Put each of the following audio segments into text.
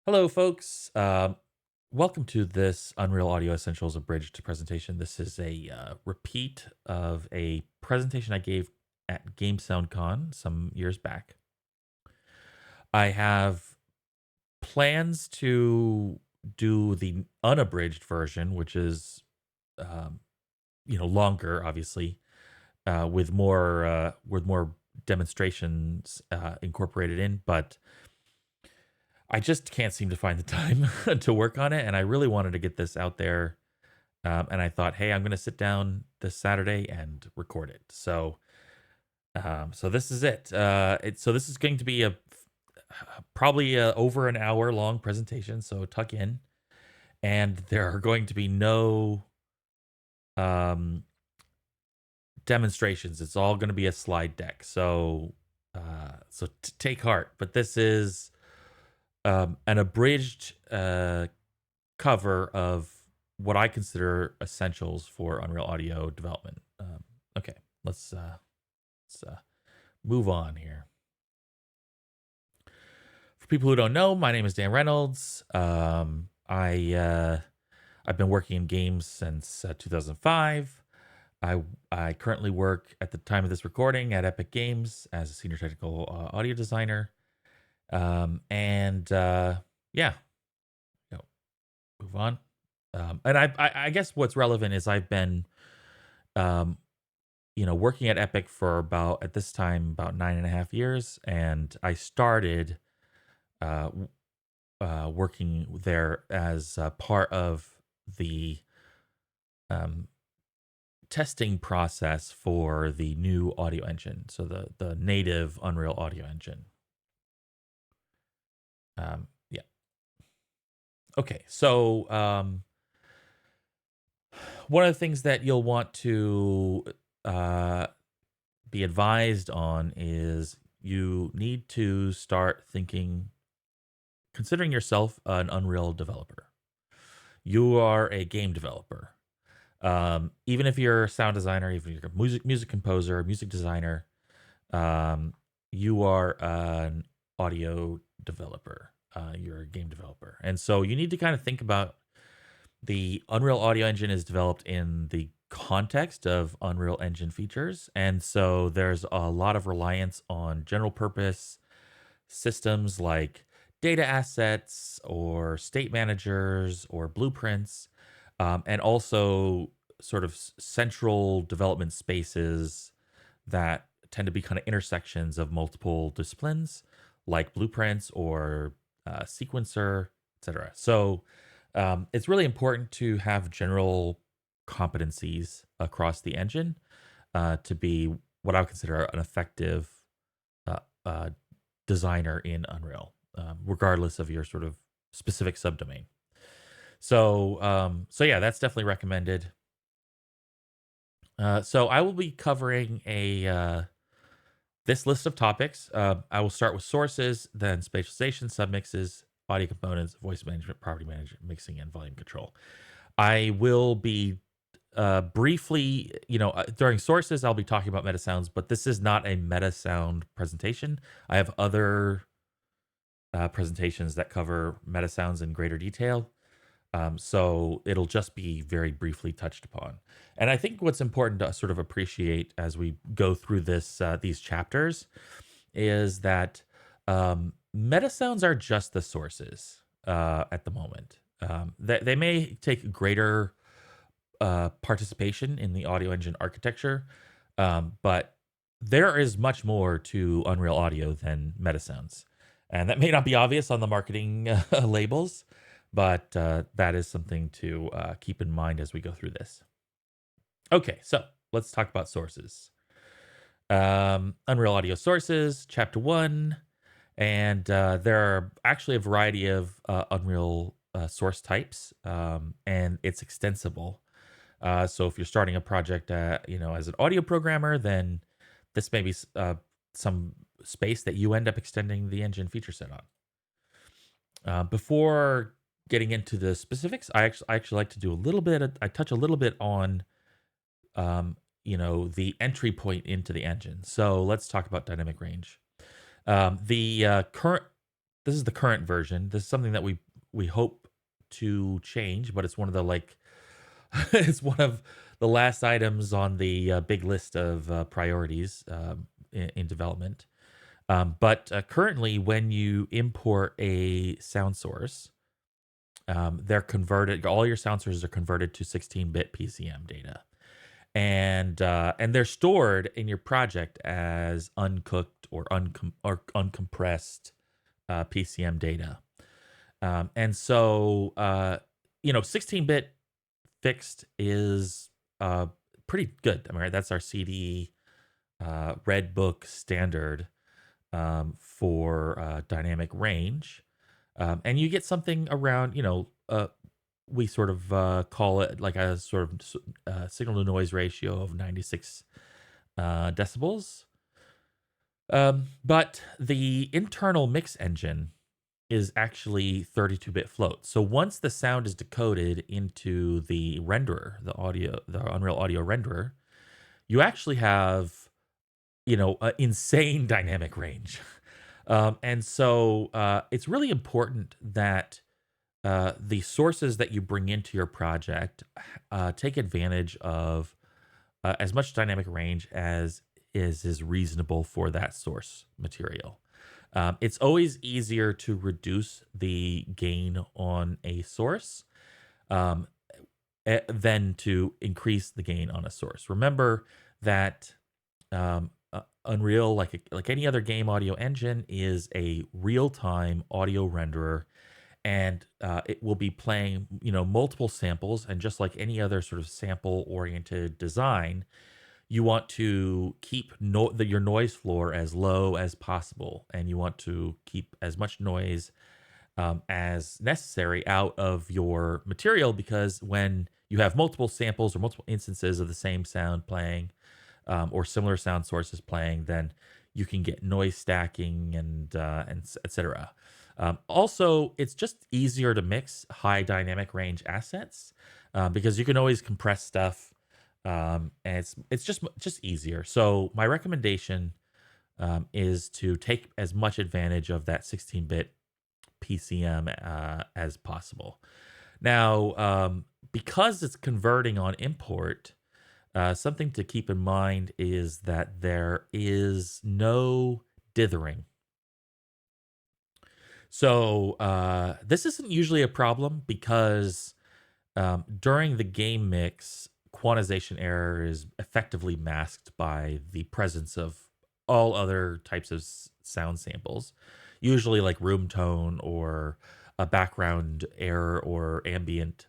Hello, folks. Welcome to this Unreal Audio Essentials Abridged presentation. This is a repeat of a presentation I gave at GameSoundCon some years back. I have plans to do the unabridged version, which is, um, longer, obviously, with more demonstrations incorporated in, but I just can't seem to find the time to work on it, and I really wanted to get this out there. And I thought, hey, I'm going to sit down this Saturday and record it. So this is it. So this is going to be probably over an hour long presentation. So tuck in, and there are going to be no um, demonstrations. It's all going to be a slide deck. So take heart. But this is an abridged cover of what I consider essentials for Unreal Audio development. Okay, let's move on here. For people who don't know, my name is Dan Reynolds. I've been working in games since 2005. I currently work at the time of this recording at Epic Games as a senior technical audio designer. Yeah, move on. And I guess what's relevant is I've been, um, working at Epic for at this time, about 9.5 years. And I started uh, working there as part of the um, testing process for the new audio engine. So the native Unreal Audio engine. Yeah. Okay. So, one of the things that you'll want to uh, be advised on is you need to start considering yourself an Unreal developer. You are a game developer. Even if you're a sound designer, even if you're a music composer, music designer, you are an audio developer. You're a game developer. And so you need to kind of think about the Unreal Audio Engine is developed in the context of Unreal Engine features. And so there's a lot of reliance on general purpose systems like data assets or state managers or blueprints, and also sort of central development spaces that tend to be kind of intersections of multiple disciplines like blueprints or sequencer, etc. So it's really important to have general competencies across the engine to be what I would consider an effective uh, uh, designer in Unreal, regardless of your sort of specific subdomain. So yeah, that's definitely recommended. So I will be covering this list of topics. I will start with sources, then spatialization, submixes, audio components, voice management, property management, mixing, and volume control. I will be briefly, during sources, I'll be talking about meta sounds, but this is not a meta sound presentation. I have other presentations that cover meta sounds in greater detail. So it'll just be very briefly touched upon. And I think what's important to sort of appreciate as we go through these chapters is that meta sounds are just the sources at the moment. They may take greater participation in the audio engine architecture, but there is much more to Unreal Audio than meta sounds. And that may not be obvious on the marketing labels, but that is something to keep in mind as we go through this. Okay, so let's talk about sources. Unreal Audio sources, Chapter 1. And there are actually a variety of Unreal source types, and it's extensible. So if you're starting a project, as an audio programmer, then this may be some space that you end up extending the engine feature set on. Before getting into the specifics, I actually like to do I touch a little bit on, the entry point into the engine. So let's talk about dynamic range. The this is the current version. This is something that we hope to change, but it's one of the it's one of the last items on the big list of priorities in development. But currently, when you import a sound source, they're converted. All your sound sources are converted to 16-bit PCM data, and they're stored in your project as uncooked or uncompressed PCM data. And so 16-bit fixed is pretty good. I mean, right, that's our CD Red Book standard for dynamic range. And you get something around, we sort of call it like a sort of signal to noise ratio of 96 decibels. But the internal mix engine is actually 32-bit float. So once the sound is decoded into the renderer, the Unreal Audio renderer, you actually have, an insane dynamic range. And so it's really important that the sources that you bring into your project take advantage of as much dynamic range as is reasonable for that source material. It's always easier to reduce the gain on a source than to increase the gain on a source. Remember that Unreal, like any other game audio engine, is a real-time audio renderer, and it will be playing multiple samples. And just like any other sort of sample-oriented design, you want to keep your noise floor as low as possible, and you want to keep as much noise as necessary out of your material, because when you have multiple samples or multiple instances of the same sound playing or similar sound sources playing, then you can get noise stacking and etc. Also, it's just easier to mix high dynamic range assets because you can always compress stuff. And it's just easier. So my recommendation is to take as much advantage of that 16-bit PCM as possible. Now, because it's converting on import, something to keep in mind is that there is no dithering. So this isn't usually a problem because during the game mix, quantization error is effectively masked by the presence of all other types of sound samples, usually like room tone or a background error or ambient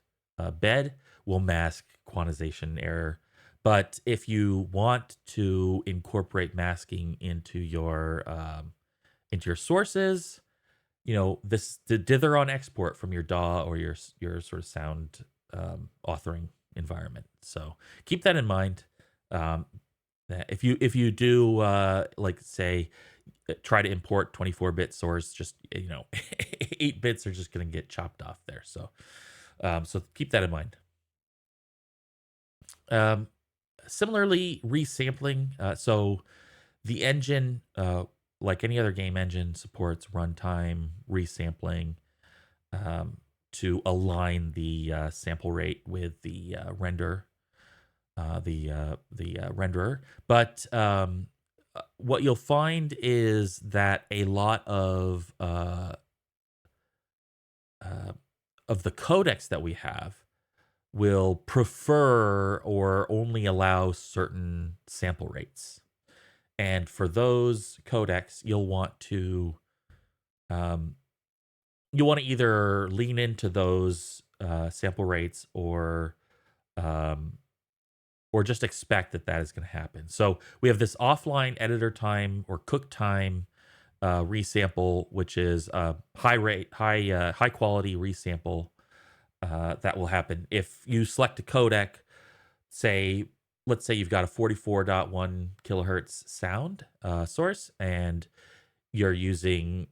bed will mask quantization error. But if you want to incorporate masking into your sources, this the dither on export from your DAW or your sort of sound authoring environment. So keep that in mind. If you do like say try to import 24-bit source, just 8 bits are just going to get chopped off there. So so keep that in mind. Similarly, resampling. So the engine, like any other game engine, supports runtime resampling to align the sample rate with the renderer. But what you'll find is that a lot of the codecs that we have will prefer or only allow certain sample rates. And for those codecs, you'll want to either lean into those sample rates or just expect that is going to happen. So we have this offline editor time or cook time resample, which is a high quality resample that will happen if you select a codec. Let's say you've got a 44.1 kilohertz sound source, and you're using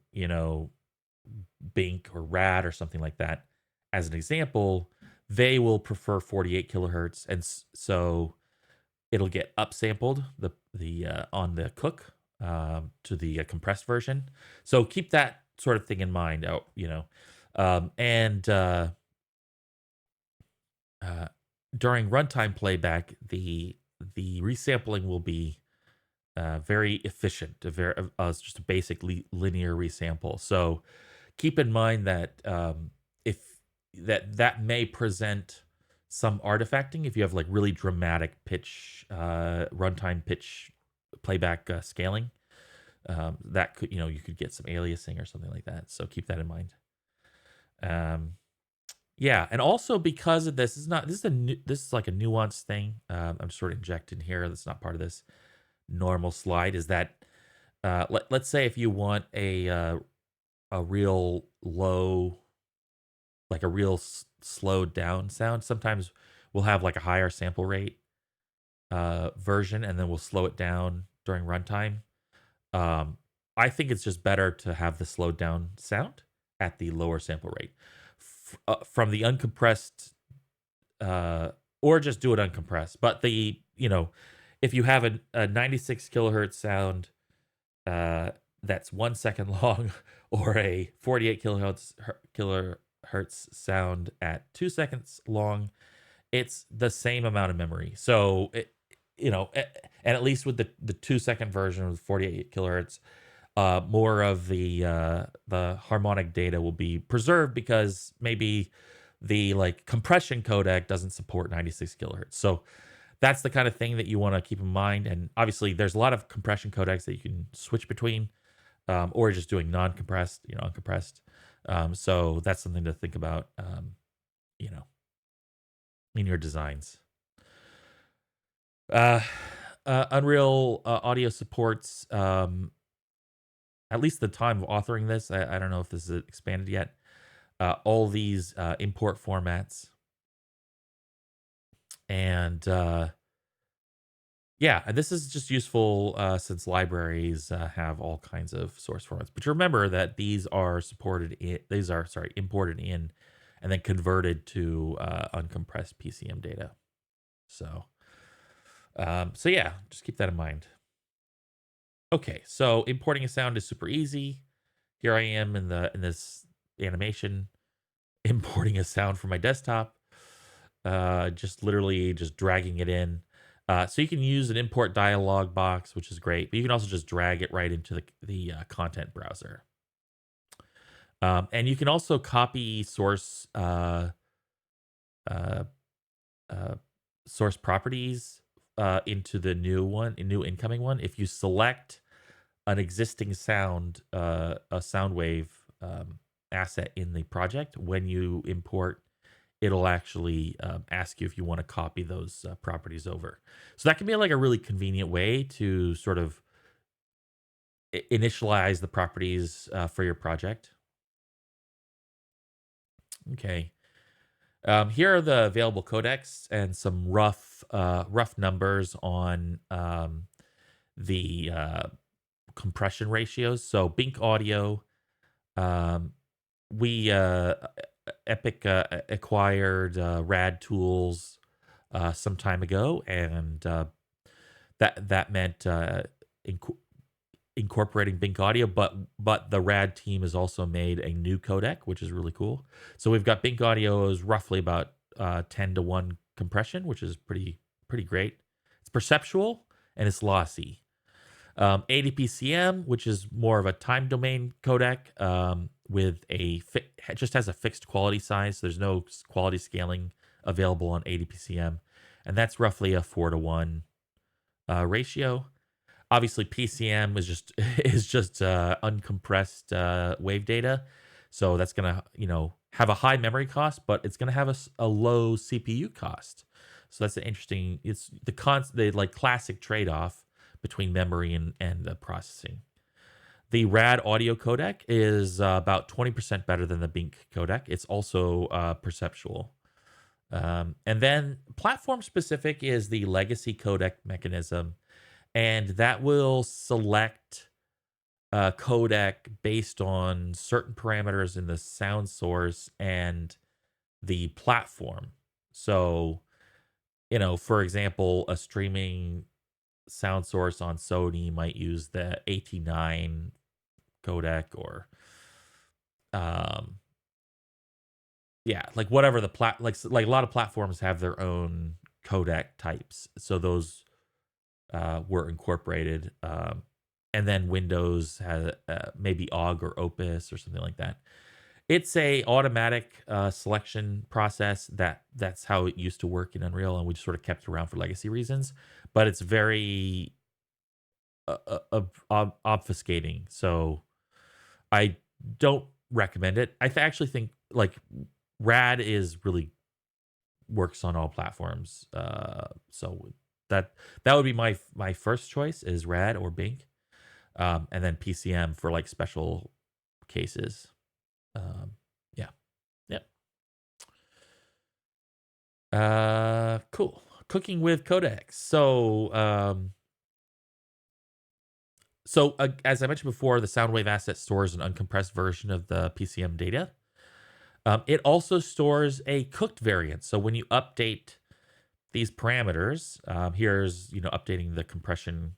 Bink or RAD or something like that as an example. They will prefer 48 kilohertz, and so it'll get upsampled the on the cook to the compressed version. So keep that sort of thing in mind. And uh, during runtime playback, the resampling will be very efficient. It's just a basic linear resample. So keep in mind that if that may present some artifacting if you have like really dramatic pitch runtime pitch playback scaling. That could you could get some aliasing or something like that. So keep that in mind. Yeah, and also because of this, this is like a nuanced thing. I'm sort of injecting here. That's not part of this normal slide. Is that let's say if you want a real low, like a real slowed down sound. Sometimes we'll have like a higher sample rate version, and then we'll slow it down during runtime. I think it's just better to have the slowed down sound at the lower sample rate from the uncompressed, or just do it uncompressed. But if you have a 96 kilohertz sound that's 1 second long, or a 48 kilohertz sound at 2 seconds long, it's the same amount of memory. So and at least with the 2 second version with 48 kilohertz, more of the harmonic data will be preserved because maybe the like compression codec doesn't support 96 kilohertz. So that's the kind of thing that you want to keep in mind. And obviously, there's a lot of compression codecs that you can switch between, or just doing non-compressed, uncompressed. So that's something to think about, in your designs. Unreal Audio supports, at least the time of authoring this, I don't know if this is expanded yet, all these import formats. And yeah, and this is just useful since libraries have all kinds of source formats. But remember that these are imported in and then converted to uncompressed PCM data. So yeah, just keep that in mind. Okay, so importing a sound is super easy. Here I am in this animation, importing a sound from my desktop. Just literally just dragging it in. So you can use an import dialog box, which is great, but you can also just drag it right into the content browser. And you can also copy source source properties into the new incoming one. If you select an existing sound, a sound wave asset in the project, when you import, it'll actually ask you if you want to copy those properties over. So that can be like a really convenient way to sort of initialize the properties for your project. Okay. Here are the available codecs and some rough numbers on the compression ratios. So Bink Audio, we Epic acquired Rad Tools some time ago, and that meant incorporating Bink Audio, but the Rad team has also made a new codec, which is really cool. So we've got Bink Audio is roughly about 10-to-1 compression, which is pretty great. It's perceptual and it's lossy. ADPCM, which is more of a time domain codec, with just has a fixed quality size. So there's no quality scaling available on ADPCM, and that's roughly a 4-to-1 ratio. Obviously, PCM is just uncompressed wave data, so that's gonna have a high memory cost, but it's gonna have a low CPU cost. So that's an interesting. It's the like classic trade off between memory and the processing. The Rad audio codec is about 20% better than the Bink codec. It's also perceptual. And then platform specific is the legacy codec mechanism, and that will select a codec based on certain parameters in the sound source and the platform. So, for example, a streaming sound source on Sony might use the AT9 codec, or um, yeah, like whatever the like a lot of platforms have their own codec types, so those were incorporated. And then Windows had maybe OGG or Opus or something like that. It's a automatic selection process that's how it used to work in Unreal, and we just sort of kept it around for legacy reasons. But it's very obfuscating, so I don't recommend it. Actually think like Rad is really works on all platforms. So that would be my first choice is Rad or Bink, and then PCM for like special cases. Yeah, yep. Cool. Cooking with codecs. So as I mentioned before, the Soundwave asset stores an uncompressed version of the PCM data. It also stores a cooked variant. So when you update these parameters, here's updating the compression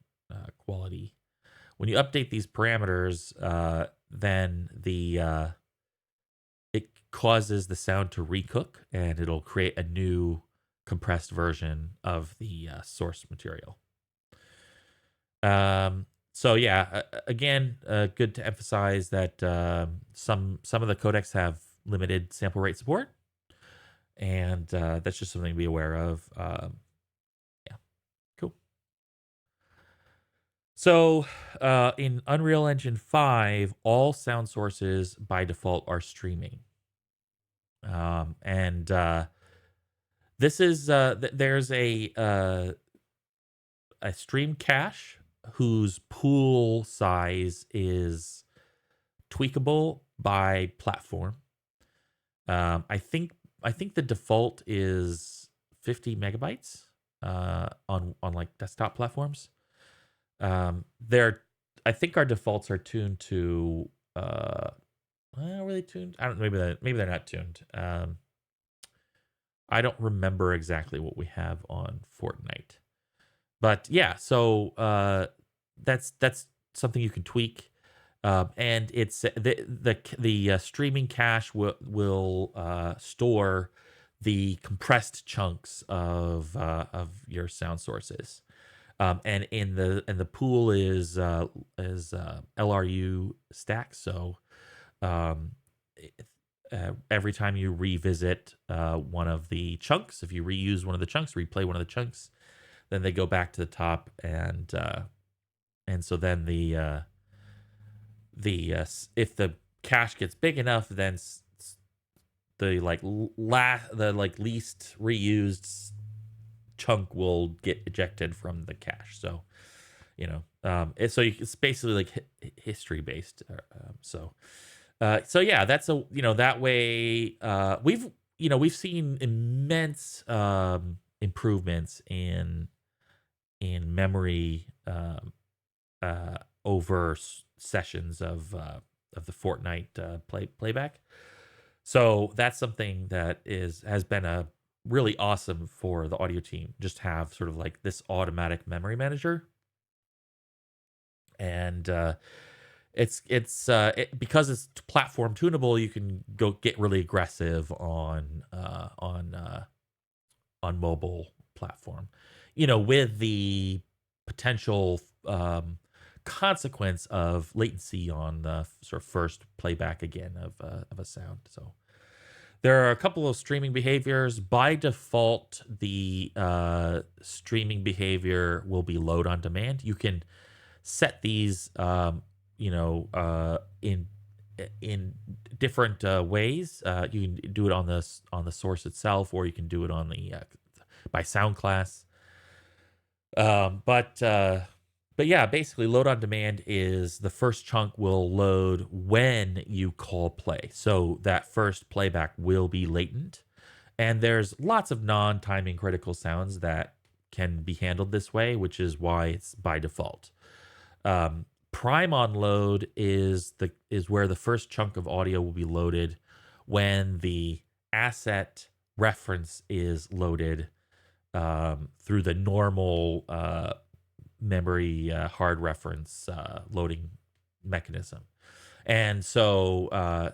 quality. When you update these parameters, then it causes the sound to recook, and it'll create a new compressed version of the source material. So yeah, again, good to emphasize that some of the codecs have limited sample rate support, and that's just something to be aware of. Yeah, cool. So in Unreal Engine 5, all sound sources by default are streaming. And this is there's a stream cache whose pool size is tweakable by platform. I think the default is 50 megabytes on like desktop platforms. They're I think our defaults are tuned to well, really tuned. I don't maybe they're not tuned. I don't remember exactly what we have on Fortnite. But yeah, so that's something you can tweak. And it's the streaming cache will store the compressed chunks of your sound sources. And in the pool is LRU stack. So um, every time you revisit one of the chunks, if you reuse one of the chunks, replay one of the chunks, then they go back to the top, and so then if the cache gets big enough, then the least reused chunk will get ejected from the cache. So it's basically like history based. So yeah, that's that way we've seen immense improvements in memory over sessions of the Fortnite playback. So that's something that has been a really awesome for the audio team. Just have sort of like this automatic memory manager, and because it's platform tunable, you can go get really aggressive on mobile platform, with the potential consequence of latency on the sort of first playback again of a sound. So there are a couple of streaming behaviors. By default, the streaming behavior will be load on demand. You can set these, in different ways. You can do it on the source itself, or you can do it on the by sound class. But yeah, basically, load on demand is the first chunk will load when you call play. So that first playback will be latent. And there's lots of non-timing critical sounds that can be handled this way, which is why it's by default. Prime on load is where the first chunk of audio will be loaded when the asset reference is loaded through the normal memory hard reference loading mechanism. And so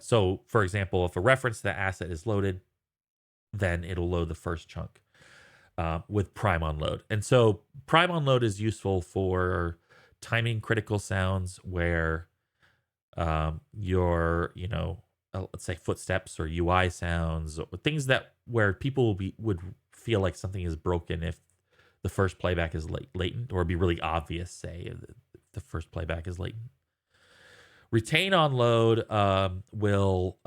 for example, if a reference to the asset is loaded, then it'll load the first chunk with prime on load. And so prime on load is useful for timing critical sounds where your, let's say footsteps or UI sounds, or things that where people would feel like something is broken if the first playback is latent, or be really obvious, say, if the first playback is latent. Retain on load will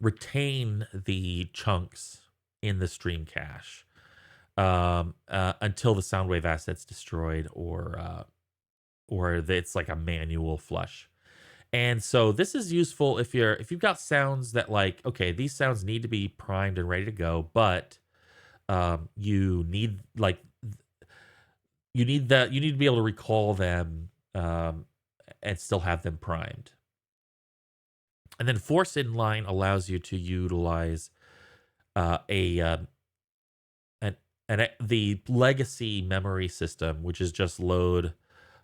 retain the chunks in the stream cache until the sound wave asset's destroyed, or it's like a manual flush. And so this is useful if you've got sounds that, like, okay, these sounds need to be primed and ready to go, but you need to be able to recall them and still have them primed. And then force inline allows you to utilize the legacy memory system, which is just load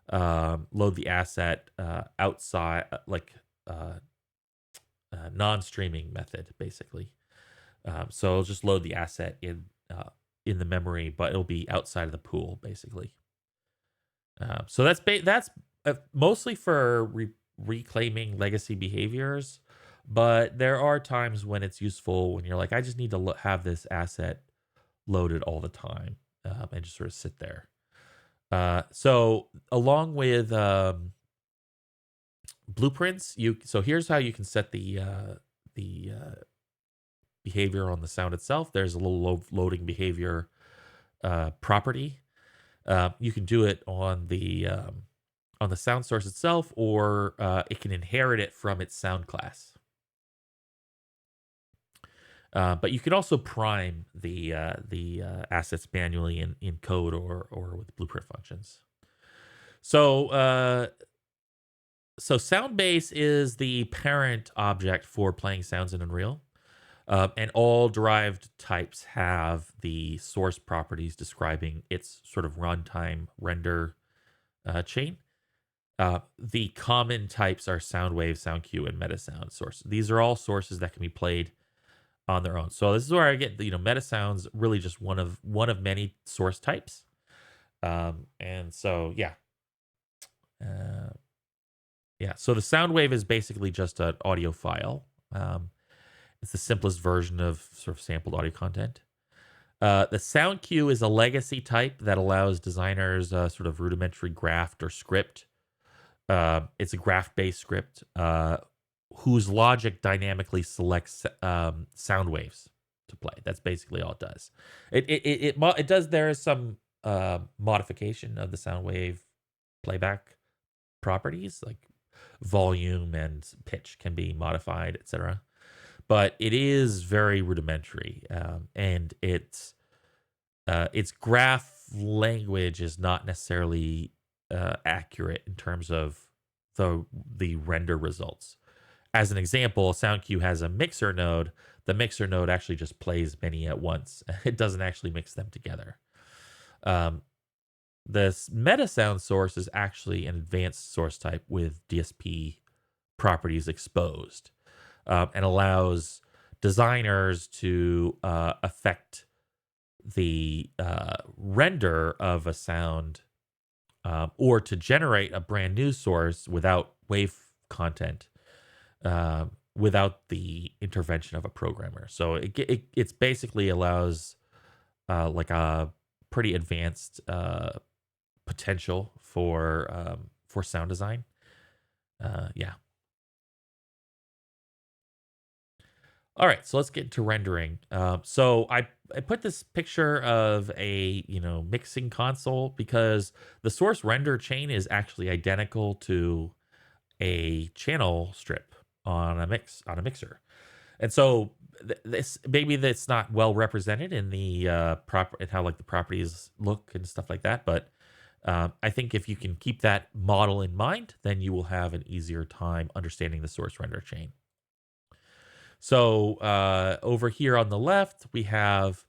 the asset outside, non-streaming method, basically. So it'll just load the asset in the memory, but it'll be outside of the pool, basically. So that's mostly for reclaiming legacy behaviors, but there are times when it's useful when you're like, I just need to have this asset loaded all the time and just sort of sit there. So along with blueprints, so here's how you can set the behavior on the sound itself. There's a little loading behavior property. You can do it on the sound source itself, or it can inherit it from its sound class. But you can also prime the assets manually in code or with blueprint functions. So Soundbase is the parent object for playing sounds in Unreal. And all derived types have the source properties describing its sort of runtime render chain. The common types are Soundwave, SoundQ, and MetaSound sources. These are all sources that can be played on their own. So this is where I get MetaSound's really just one of many source types. And so so the Soundwave is basically just an audio file. It's the simplest version of sort of sampled audio content. The SoundQ is a legacy type that allows designers sort of rudimentary graph or script. It's a graph-based script whose logic dynamically selects sound waves to play. That's basically all it does. It does. There is some modification of the sound wave playback properties, like volume and pitch can be modified, etc. But it is very rudimentary, and its graph language is not necessarily accurate in terms of the render results. As an example, SoundQ has a mixer node. The mixer node actually just plays many at once. It doesn't actually mix them together. This MetaSound source is actually an advanced source type with DSP properties exposed, and allows designers to affect the render of a sound, or to generate a brand new source without wave content, without the intervention of a programmer. So it's basically allows like a pretty advanced potential for sound design. All right, so let's get into rendering. So I put this picture of a mixing console because the source render chain is actually identical to a channel strip on a mixer, and so this maybe that's not well represented in the and how like the properties look and stuff like that. But I think if you can keep that model in mind, then you will have an easier time understanding the source render chain. So over here on the left, we have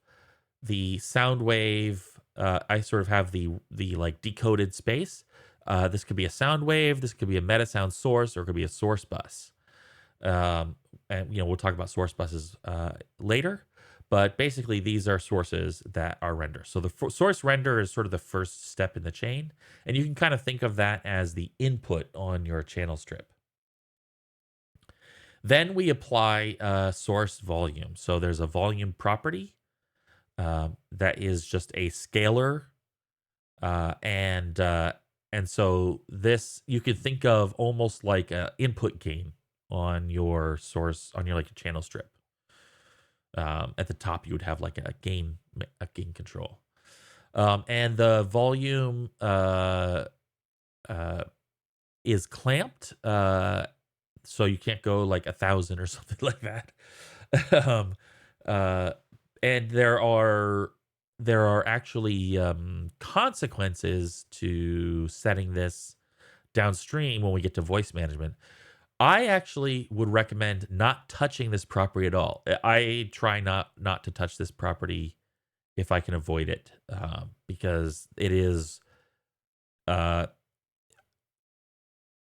the sound wave. I sort of have the like decoded space. This could be a sound wave, this could be a meta sound source, or it could be a source bus. And we'll talk about source buses later, but basically these are sources that are render. So the source render is sort of the first step in the chain, and you can kind of think of that as the input on your channel strip. Then we apply source volume. So there's a volume property that is just a scalar, and so this you could think of almost like a input gain on your source, on your like a channel strip. At the top, you would have like a gain control, and the volume is clamped, so you can't go like 1,000 or something like that. um, and there are actually consequences to setting this downstream when we get to voice management. I actually would recommend not touching this property at all. I try not to touch this property if I can avoid it, because it is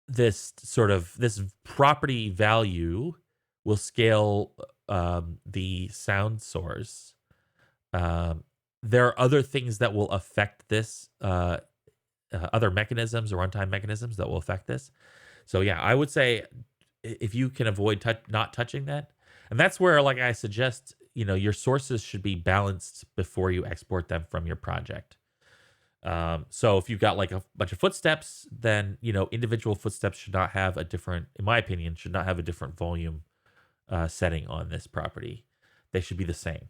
this property value will scale the sound source. There are other things that will affect this, other mechanisms or runtime mechanisms that will affect this. So yeah, I would say if you can avoid not touching that, and that's where, like I suggest, your sources should be balanced before you export them from your project. So if you've got like a bunch of footsteps, then individual footsteps should not have a different, in my opinion, should not have a different volume setting on this property. They should be the same.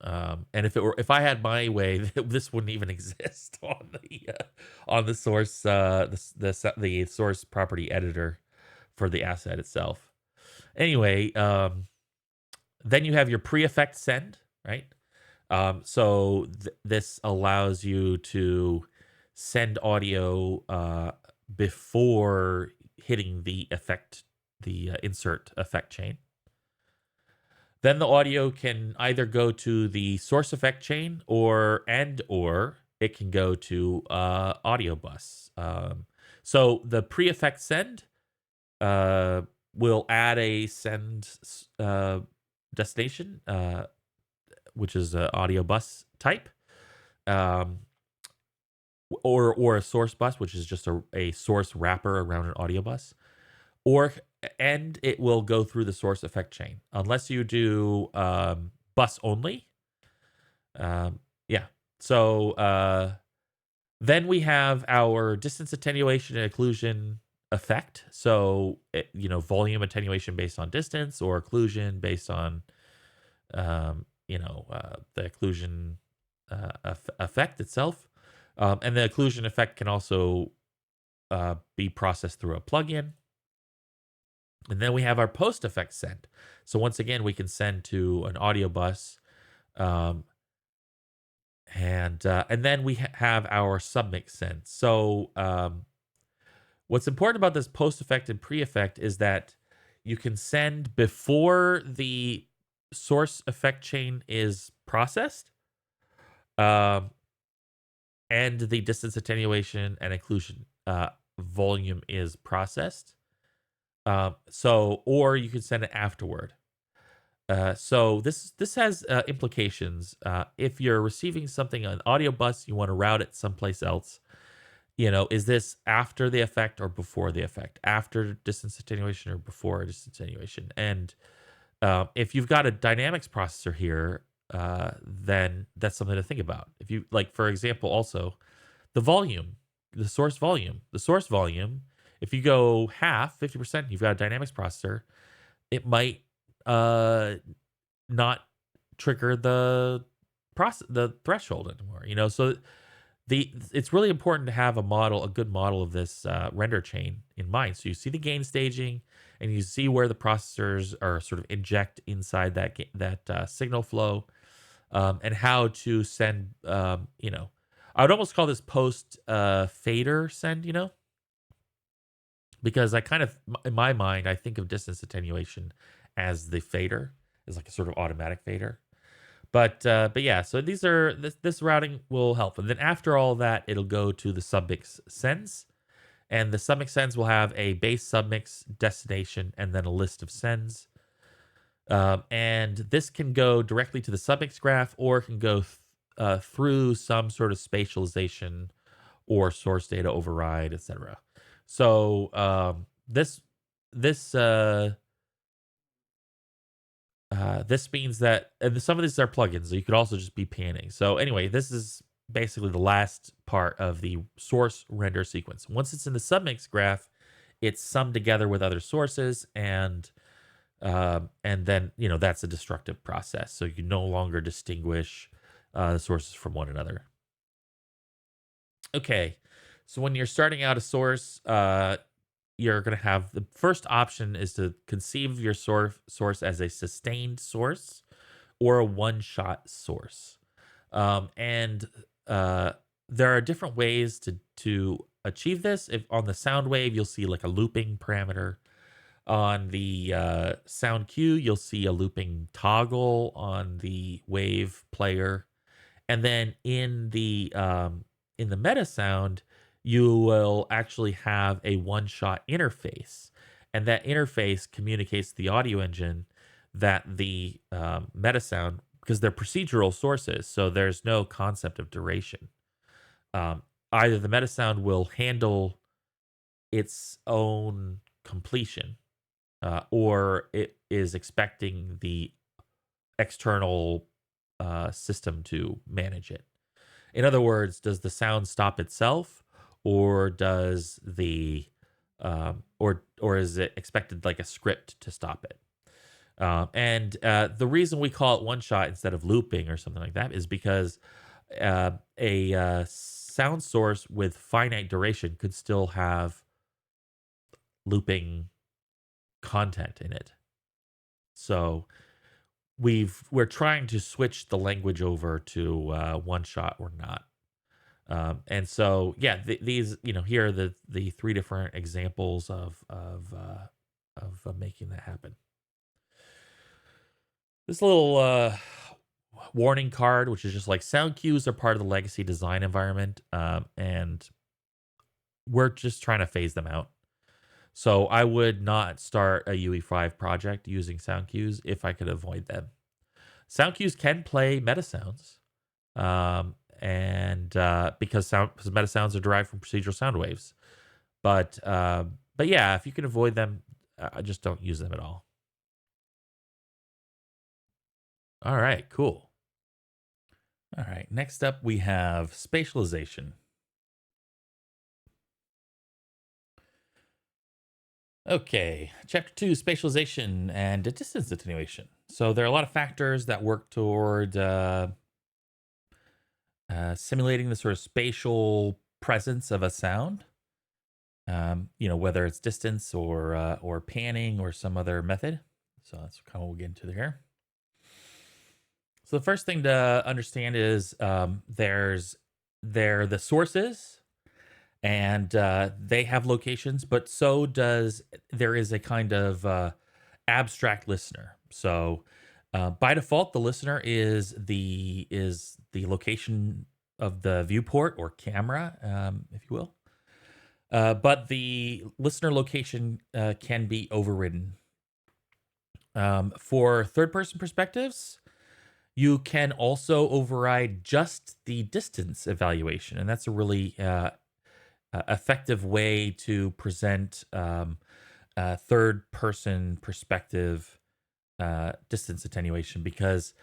And if I had my way, this wouldn't even exist on the source the source property editor for the asset itself. Anyway, then you have your pre-effect send, right? So this allows you to send audio before hitting the insert effect chain. Then the audio can either go to the source effect chain or it can go to audio bus. So the pre-effect send will add a send destination, which is an audio bus type, or a source bus, which is just a source wrapper around an audio bus, and it will go through the source effect chain unless you do bus only. Yeah. So then we have our distance attenuation and occlusion effect. So volume attenuation based on distance, or occlusion based on the occlusion effect itself. And the occlusion effect can also be processed through a plugin. And then we have our post effect send. So once again, we can send to an audio bus, and then we have our submix send. So what's important about this post effect and pre effect is that you can send before the source effect chain is processed, and the distance attenuation and occlusion volume is processed. Or you can send it afterward. So this has implications. If you're receiving something on audio bus, you want to route it someplace else. Is this after the effect or before the effect? After distance attenuation or before distance attenuation? And if you've got a dynamics processor here, then that's something to think about. If you for example, also the volume, the source volume. If you go half, 50%, you've got a dynamics processor, it might not trigger the threshold anymore. So it's really important to have a good model of this render chain in mind. So you see the gain staging, and you see where the processors are sort of inject inside that signal flow, and how to send. I would almost call this post fader send. Because I kind of, in my mind, I think of distance attenuation as the fader, as like a sort of automatic fader. But yeah, so this routing will help. And then after all that, it'll go to the submix sends. And the submix sends will have a base submix destination and then a list of sends. And this can go directly to the submix graph, or it can go through some sort of spatialization or source data override, etc. So this this means that, and some of these are plugins, so you could also just be panning. So anyway, this is basically the last part of the source render sequence. Once it's in the submix graph, it's summed together with other sources, and then that's a destructive process. So you no longer distinguish the sources from one another. Okay, so when you're starting out a source, you're going to have the first option is to conceive your source as a sustained source or a one-shot source. And there are different ways to achieve this. If on the sound wave, you'll see like a looping parameter. On the sound cue, you'll see a looping toggle on the wave player. And then in the meta sound, you will actually have a one-shot interface, and that interface communicates to the audio engine that the meta sound, because they're procedural sources, so there's no concept of duration. Either the meta sound will handle its own completion, or it is expecting the external system to manage it. In other words, does the sound stop itself, or does the or is it expected like a script to stop it? And the reason we call it one shot instead of looping or something like that is because a sound source with finite duration could still have looping content in it. So we're trying to switch the language over to one shot or not. And so, yeah, these, here are the three different examples of making that happen. This little warning card, which is just like sound cues are part of the legacy design environment, and we're just trying to phase them out. So I would not start a UE5 project using sound cues if I could avoid them. Sound cues can play meta sounds, and because meta sounds are derived from procedural sound waves. But yeah, if you can avoid them, I just don't use them at all. All right, cool. All right, next up we have spatialization. Okay, chapter 2, spatialization and distance attenuation. So there are a lot of factors that work toward simulating the sort of spatial presence of a sound. Whether it's distance or panning or some other method. So that's kind of what we'll get into here. So the first thing to understand is there the sources, and they have locations, but so does there is a kind of abstract listener. So by default, the listener is the location of the viewport or camera, if you will. But the listener location can be overridden. For third-person perspectives, you can also override just the distance evaluation, and that's a really effective way to present a third-person perspective distance attenuation, because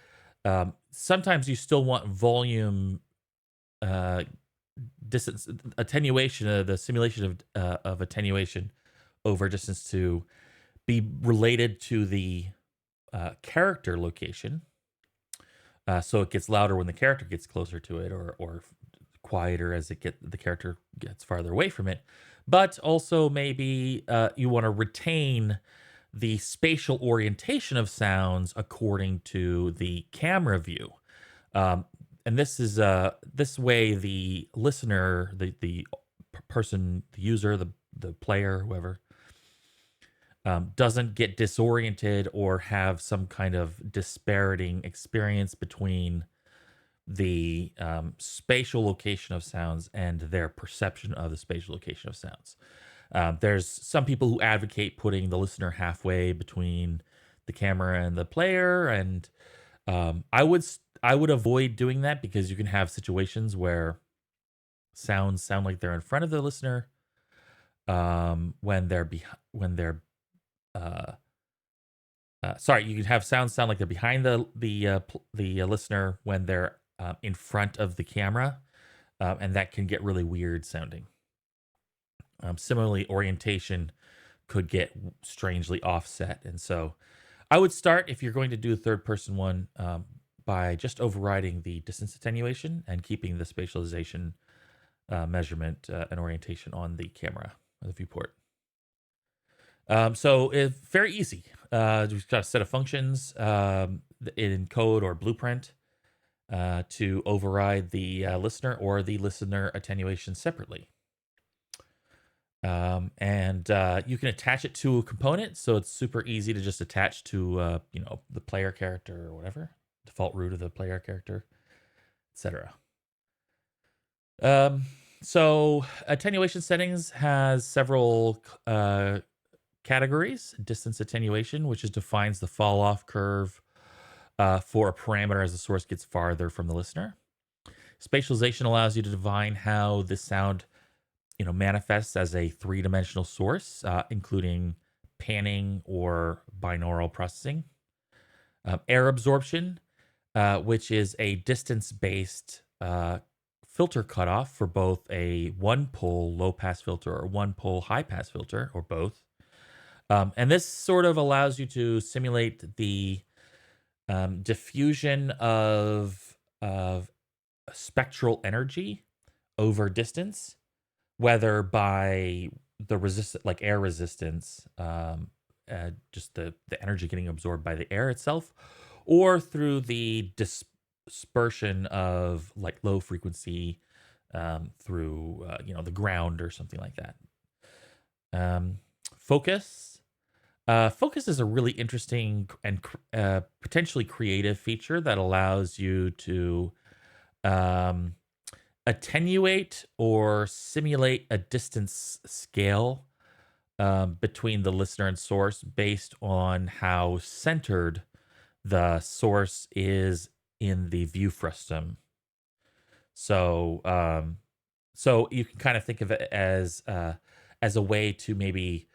sometimes you still want volume distance attenuation, the simulation of attenuation over distance to be related to the character location. So it gets louder when the character gets closer to it, or quieter as the character gets farther away from it. But also maybe you want to retain the spatial orientation of sounds according to the camera view. And this is this way the listener, the person, the user, the player, whoever, doesn't get disoriented or have some kind of disparating experience between the spatial location of sounds and their perception of the spatial location of sounds. There's some people who advocate putting the listener halfway between the camera and the player, and I would avoid doing that because you can have situations where sounds sound like they're in front of the listener when they're uh, sorry, you can have sounds sound like they're behind the listener when they're in front of the camera, and that can get really weird sounding. Similarly, orientation could get strangely offset, and so I would start, if you're going to do a third person one, by just overriding the distance attenuation and keeping the spatialization measurement and orientation on the camera or the viewport. So it's very easy. We've got a set of functions in code or blueprint to override the listener or the listener attenuation separately. And you can attach it to a component, so it's super easy to just attach to the player character or whatever, default root of the player character, etc. So attenuation settings has several categories. Distance attenuation, which defines the fall off curve for a parameter as the source gets farther from the listener. Spatialization allows you to define how the sound manifests as a three-dimensional source, including panning or binaural processing. Air absorption, which is a distance-based filter cutoff for both a one-pole low-pass filter or one-pole high-pass filter, or both. And this sort of allows you to simulate the diffusion of spectral energy over distance, whether by the resistance, like air resistance, just the energy getting absorbed by the air itself, or through the dispersion of like low frequency through the ground or something like that. Focus. Focus is a really interesting and potentially creative feature that allows you to attenuate or simulate a distance scale between the listener and source based on how centered the source is in the view frustum. So, so you can kind of think of it as a way to maybe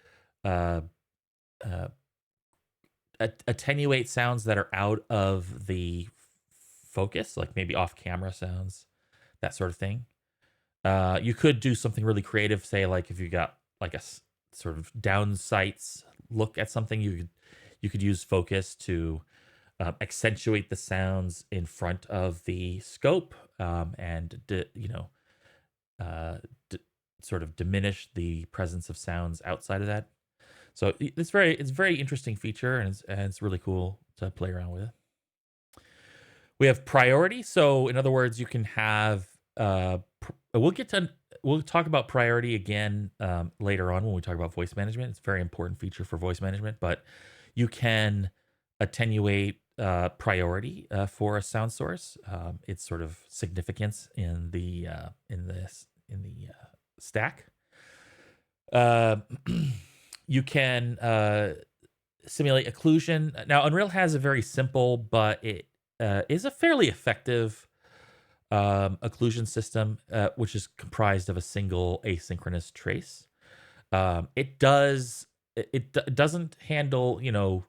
attenuate sounds that are out of the focus, like maybe off-camera sounds, that sort of thing. You could do something really creative, say like if you got like a sort of down sights look at something, you could use focus to accentuate the sounds in front of the scope and sort of diminish the presence of sounds outside of that. So it's very interesting feature, and it's really cool to play around with it. We have priority. So in other words, you can have we'll talk about priority again later on when we talk about voice management. It's a very important feature for voice management, but you can attenuate priority for a sound source. Its sort of significance in the stack. You can simulate occlusion. Now, Unreal has a very simple, but it is a fairly effective occlusion system, which is comprised of a single asynchronous trace. It doesn't handle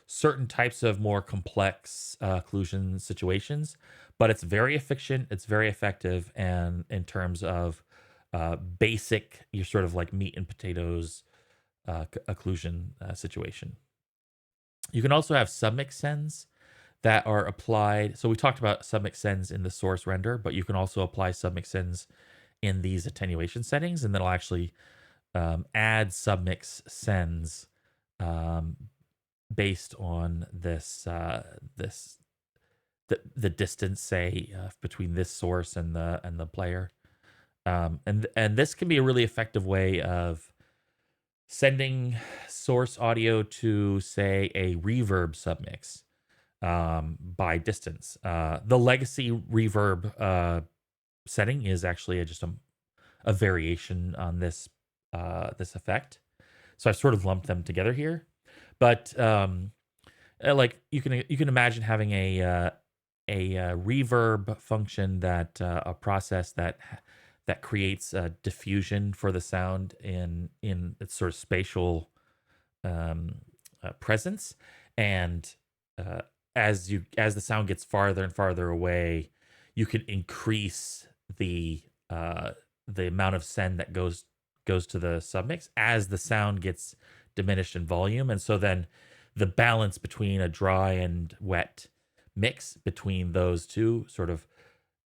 certain types of more complex occlusion situations, but it's very efficient. It's very effective, and in terms of basic, you're sort of like meat and potatoes occlusion situation. You can also have submix sends that are applied. So we talked about submix sends in the source render, but you can also apply submix sends in these attenuation settings, and then it'll actually add submix sends based on the distance, say, between this source and the player. And this can be a really effective way of sending source audio to, say, a reverb submix by distance. The legacy reverb setting is actually just a variation on this effect. So I've sort of lumped them together here. But like you can imagine having a reverb function that a process that creates diffusion for the sound in its sort of spatial presence, and uh, as the sound gets farther and farther away, you can increase the amount of send that goes to the submix as the sound gets diminished in volume, and so then the balance between a dry and wet mix between those two sort of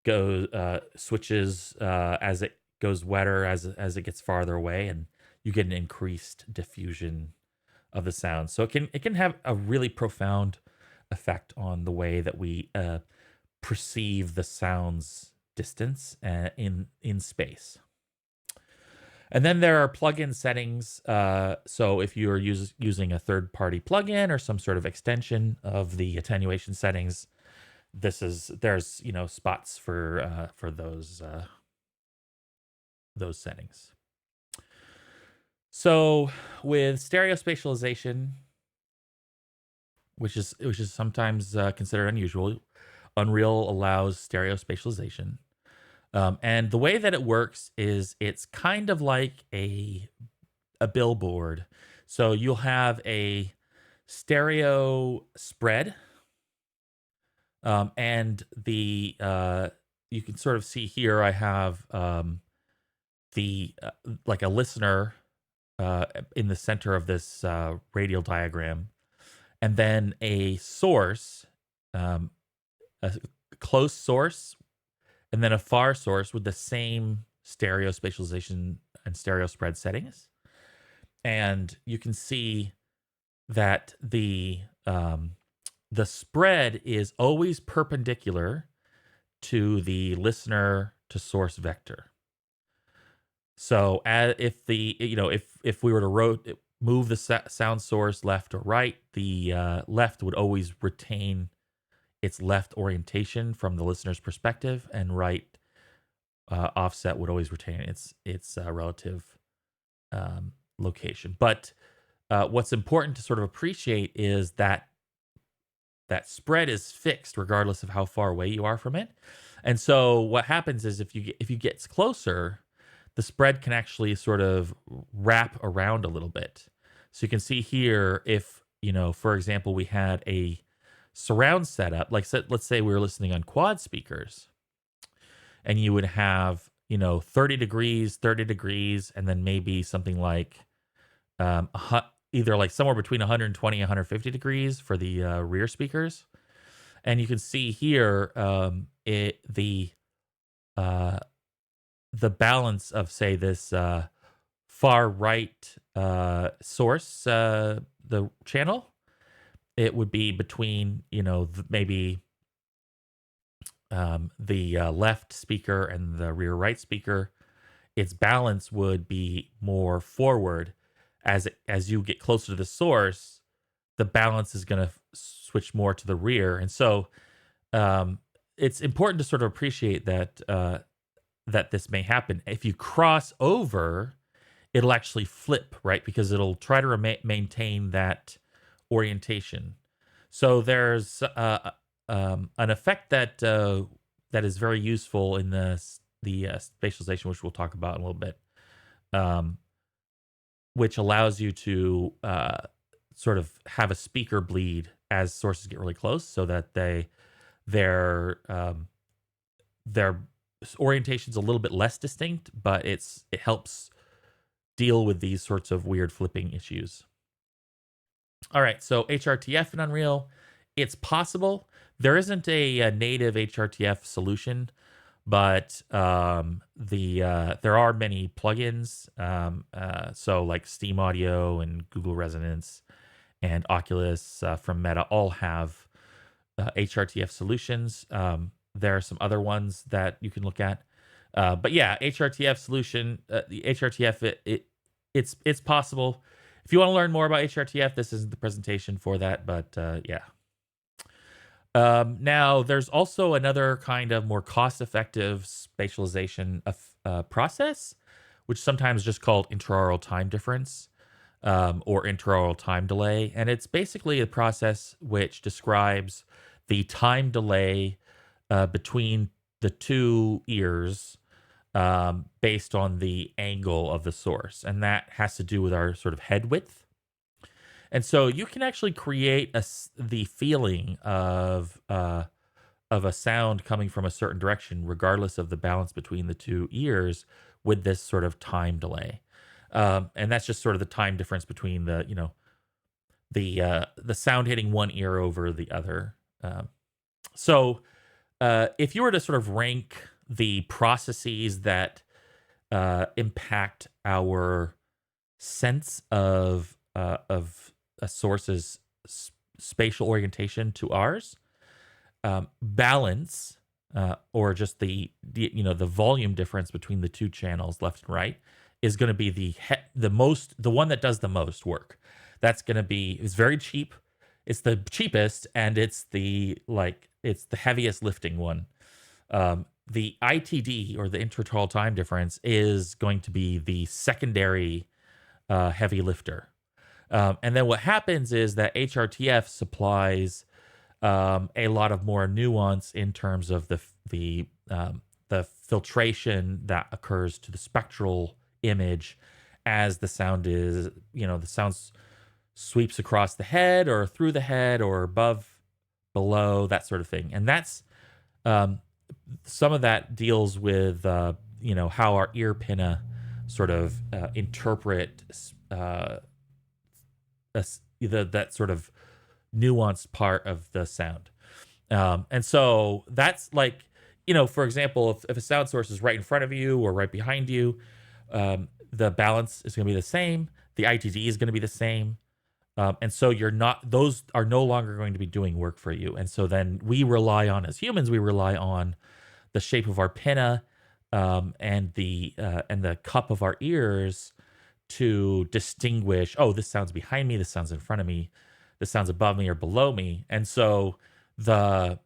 goes switches as it goes wetter as it gets farther away, and you get an increased diffusion of the sound. So it can have a really profound effect on the way that we perceive the sound's distance in space. And then there are plugin settings. So if you are using a third-party plugin or some sort of extension of the attenuation settings, there's spots for those settings. So with stereo spatialization, which is sometimes considered unusual, Unreal allows stereo spatialization. And the way that it works is it's kind of like a billboard. So you'll have a stereo spread, and you can sort of see here I have the like a listener in the center of this radial diagram, and then a source, a close source, and then a far source with the same stereo spatialization and stereo spread settings. And you can see that the spread is always perpendicular to the listener to source vector. So if we were to move the sound source left or right, the left would always retain its left orientation from the listener's perspective, and right offset would always retain its relative location. But what's important to sort of appreciate is that spread is fixed regardless of how far away you are from it. And so what happens is if you get closer, the spread can actually sort of wrap around a little bit. So you can see here, if for example, we had a surround setup, like let's say we were listening on quad speakers, and you would have 30 degrees, and then maybe something like either like somewhere between 120 and 150 degrees for the rear speakers. And you can see here the balance of, say, this far right source, the channel, it would be between maybe the left speaker and the rear right speaker. Its balance would be more forward. As you get closer to the source, the balance is going to switch more to the rear. And so it's important to sort of appreciate that this may happen. If you cross over, it'll actually flip, right? Because it'll try to maintain that orientation. So there's an effect that is very useful in the spatialization, which we'll talk about in a little bit, which allows you to sort of have a speaker bleed as sources get really close, so that their orientation's a little bit less distinct, but it helps deal with these sorts of weird flipping issues. All right, so HRTF in Unreal, it's possible. There isn't a native HRTF solution, but there are many plugins. So like Steam Audio and Google Resonance and Oculus from Meta all have HRTF solutions. There are some other ones that you can look at. But yeah, HRTF solution, the HRTF, it's possible. If you want to learn more about HRTF, this isn't the presentation for that, but yeah. Now, there's also another kind of more cost-effective spatialization process, which is sometimes just called interaural time difference, or interaural time delay. And it's basically a process which describes the time delay between the two ears based on the angle of the source. And that has to do with our sort of head width. And so you can actually create the feeling of a sound coming from a certain direction, regardless of the balance between the two ears, with this sort of time delay. And that's just sort of the time difference between the sound hitting one ear over the other. So if you were to sort of rank the processes that impact our sense of a source's spatial orientation to ours, balance, or just the volume difference between the two channels left and right is going to be the one that does the most work. That's going to be, it's very cheap. It's the cheapest, and it's the heaviest lifting one. The ITD, or the interaural time difference, is going to be the secondary heavy lifter. And then what happens is that HRTF supplies a lot of more nuance in terms of the filtration that occurs to the spectral image as the sound sweeps across the head or through the head or above, below, that sort of thing. And that's some of that deals with how our ear pinna sort of interpret that sort of nuanced part of the sound. And so that's like, for example, if a sound source is right in front of you or right behind you, the balance is going to be the same. The ITD is going to be the same. And so those are no longer going to be doing work for you. And so then as humans, we rely on the shape of our pinna, and the cup of our ears to distinguish, oh, this sounds behind me, this sounds in front of me, this sounds above me or below me. And so the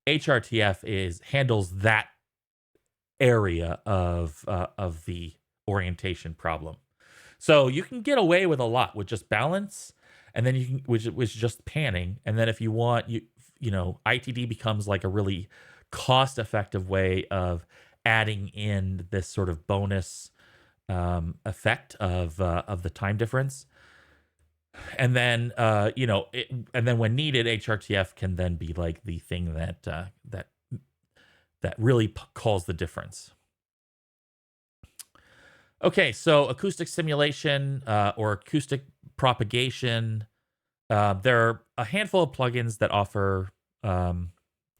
HRTF handles that area of the orientation problem. So you can get away with a lot with just balance, and then which is just panning. And then if you want, ITD becomes like a really cost-effective way of adding in this sort of bonus effect of the time difference. And then and then when needed, HRTF can then be like the thing that really calls the difference. Okay, so acoustic simulation or acoustic propagation. There are a handful of plugins that offer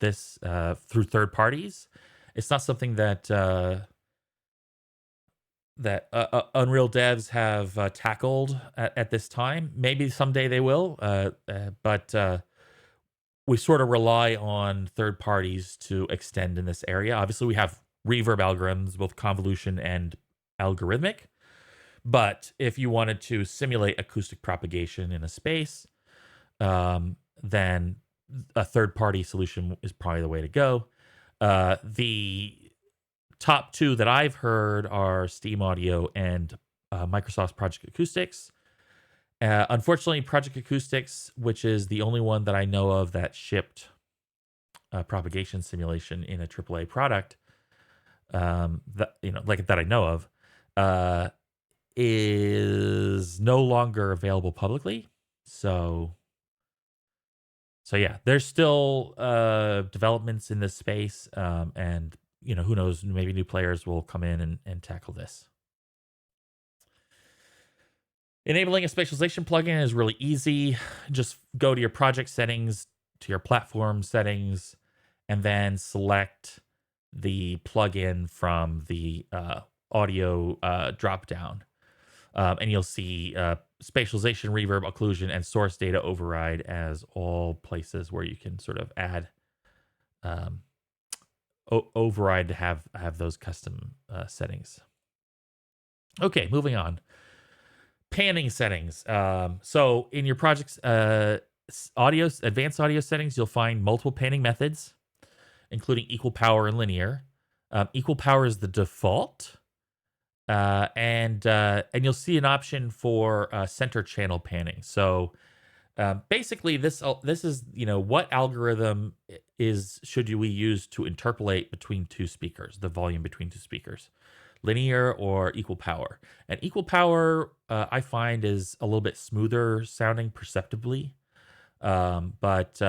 this through third parties. It's not something that Unreal devs have tackled at this time. Maybe someday they will, but we sort of rely on third parties to extend in this area. Obviously, we have reverb algorithms, both convolution and algorithmic. But if you wanted to simulate acoustic propagation in a space, then a third-party solution is probably the way to go. The top two that I've heard are Steam Audio and Microsoft's Project Acoustics. Unfortunately, Project Acoustics, which is the only one that I know of that shipped propagation simulation in a AAA product, that I know of, is no longer available publicly. So yeah, there's still developments in this space, and who knows, maybe new players will come in and tackle this. Enabling a spatialization plugin is really easy. Just go to your project settings, to your platform settings, and then select the plugin from the audio dropdown. And you'll see spatialization, reverb, occlusion, and source data override as all places where you can sort of add override to have those custom settings. Okay, moving on. Panning settings. So in your project's advanced audio settings, you'll find multiple panning methods, including equal power and linear. Equal power is the default, and you'll see an option for center channel panning. So basically, this is what algorithm should we use to interpolate between two speakers, the volume between two speakers, linear or equal power. And equal power I find is a little bit smoother sounding perceptibly, but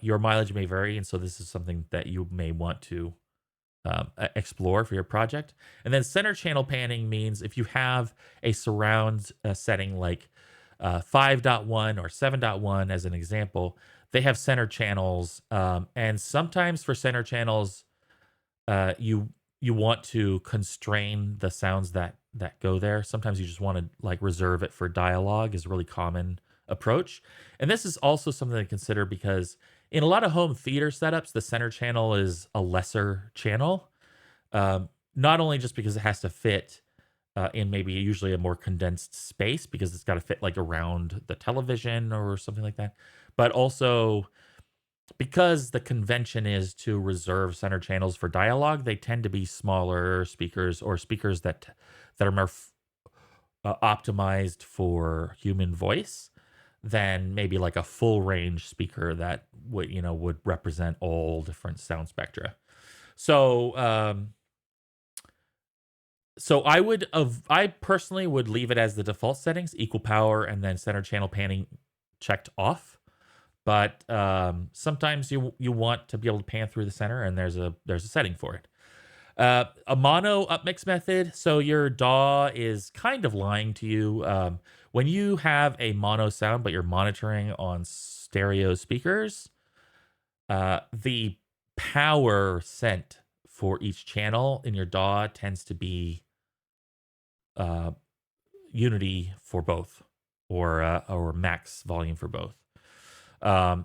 your mileage may vary, and so this is something that you may want to explore for your project. And then center channel panning means if you have a surround setting like 5.1 or 7.1 as an example, they have center channels, and sometimes for center channels, you want to constrain the sounds that go there. Sometimes you just want to like reserve it for dialogue is a really common approach. And this is also something to consider because in a lot of home theater setups, the center channel is a lesser channel. Not only just because it has to fit in maybe usually a more condensed space because it's got to fit like around the television or something like that, but also because the convention is to reserve center channels for dialogue, they tend to be smaller speakers or speakers that are more optimized for human voice than maybe like a full range speaker that would represent all different sound spectra. So I personally would leave it as the default settings, equal power and then center channel panning checked off. But sometimes you want to be able to pan through the center, and there's a setting for it. A mono upmix method. So your DAW is kind of lying to you. When you have a mono sound, but you're monitoring on stereo speakers, the power sent for each channel in your DAW tends to be unity for both, or max volume for both. But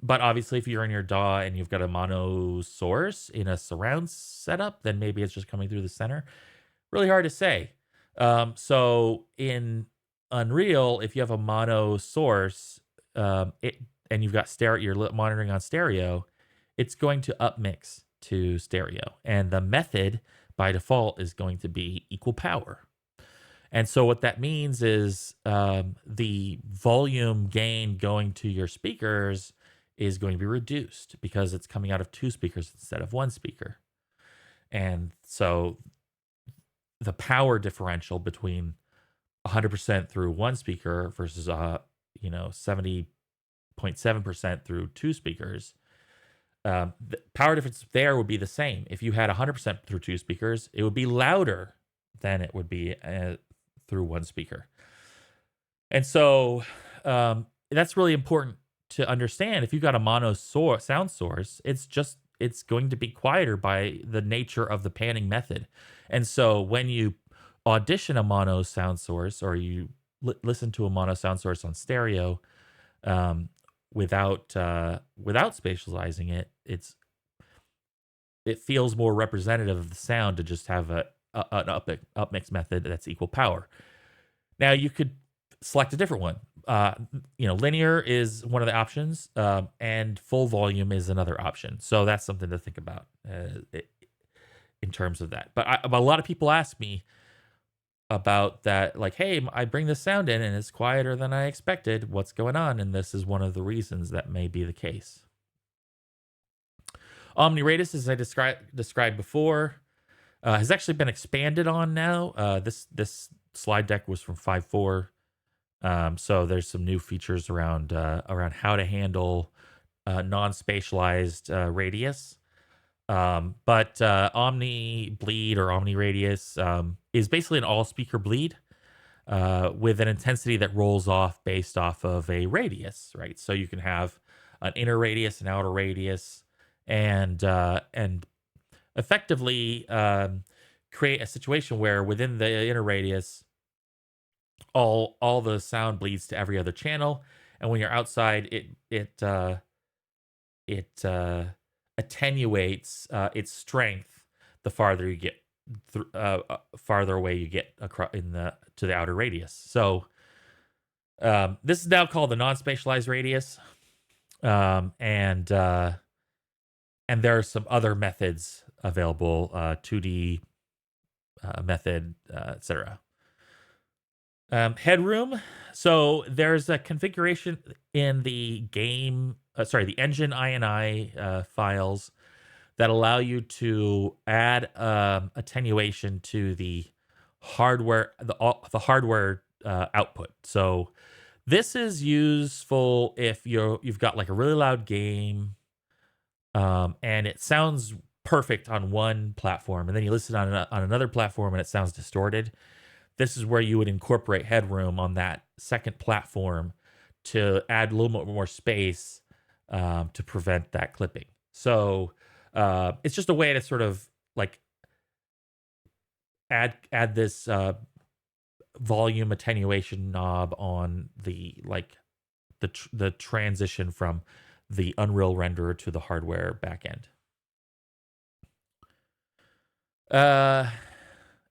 obviously if you're in your DAW and you've got a mono source in a surround setup, then maybe it's just coming through the center. Really hard to say. So in Unreal, if you have a mono source, and you've got stereo, you're monitoring on stereo, it's going to upmix to stereo. And the method by default is going to be equal power. And so what that means is the volume gain going to your speakers is going to be reduced because it's coming out of two speakers instead of one speaker. And so the power differential between 100% through one speaker versus 70.7% through two speakers, the power difference there would be the same. If you had 100% through two speakers, it would be louder than it would be through one speaker. And so that's really important to understand. If you've got a mono sound source, it's going to be quieter by the nature of the panning method. And so when you audition a mono sound source, or you listen to a mono sound source on stereo without spatializing it, it feels more representative of the sound to just have an upmix method that's equal power. Now you could select a different one. Linear is one of the options, and full volume is another option. So that's something to think about in terms of that. But a lot of people ask me about that, like, hey, I bring this sound in and it's quieter than I expected. What's going on? And this is one of the reasons that may be the case. Omni-Radius, as I described before, has actually been expanded on now. This slide deck was from 5.4. So there's some new features around how to handle non-spatialized radius. But Omni Bleed or Omni Radius is basically an all-speaker bleed with an intensity that rolls off based off of a radius, right? So you can have an inner radius, an outer radius, and effectively create a situation where within the inner radius, all the sound bleeds to every other channel, and when you're outside, it attenuates its strength the farther you get farther away you get across to the outer radius. So this is now called the non-spatialized radius, and there are some other methods available, 2D method, etc. Headroom. So there's a configuration in the the engine INI files that allow you to add attenuation to the hardware, the hardware output. So this is useful if you've got like a really loud game, and it sounds perfect on one platform, and then you listen on another platform and it sounds distorted. This is where you would incorporate headroom on that second platform to add a little bit more space to prevent that clipping. So it's just a way to sort of like add this volume attenuation knob on the transition from the Unreal renderer to the hardware backend.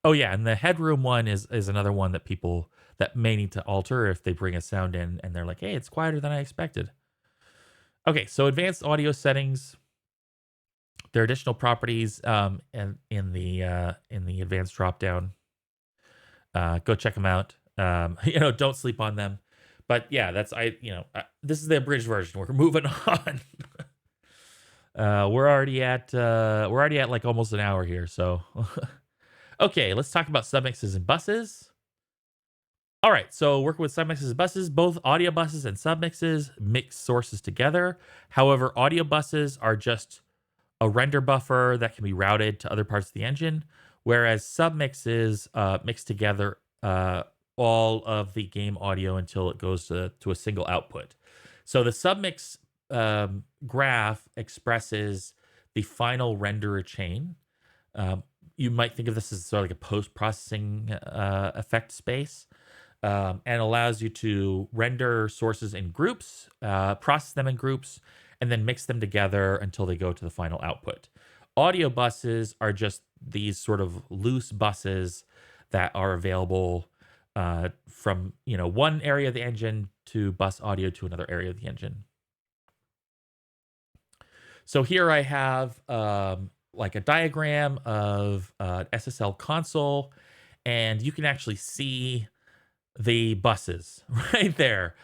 Oh yeah, and the headroom one is another one that people that may need to alter if they bring a sound in and they're like, hey, it's quieter than I expected. Okay, so advanced audio settings. There are additional properties in the advanced dropdown. Go check them out. Don't sleep on them. But yeah, this is the abridged version. We're moving on. We're already at like almost an hour here. So, okay, let's talk about submixes and buses. All right, so working with submixes and buses, both audio buses and submixes mix sources together. However, audio buses are just a render buffer that can be routed to other parts of the engine, whereas submixes mix together all of the game audio until it goes to a single output. So the submix graph expresses the final renderer chain. You might think of this as sort of like a post-processing effect space, and allows you to render sources in groups, process them in groups, and then mix them together until they go to the final output. Audio buses are just these sort of loose buses that are available from one area of the engine to bus audio to another area of the engine. So here I have like a diagram of SSL console, and you can actually see the buses right there.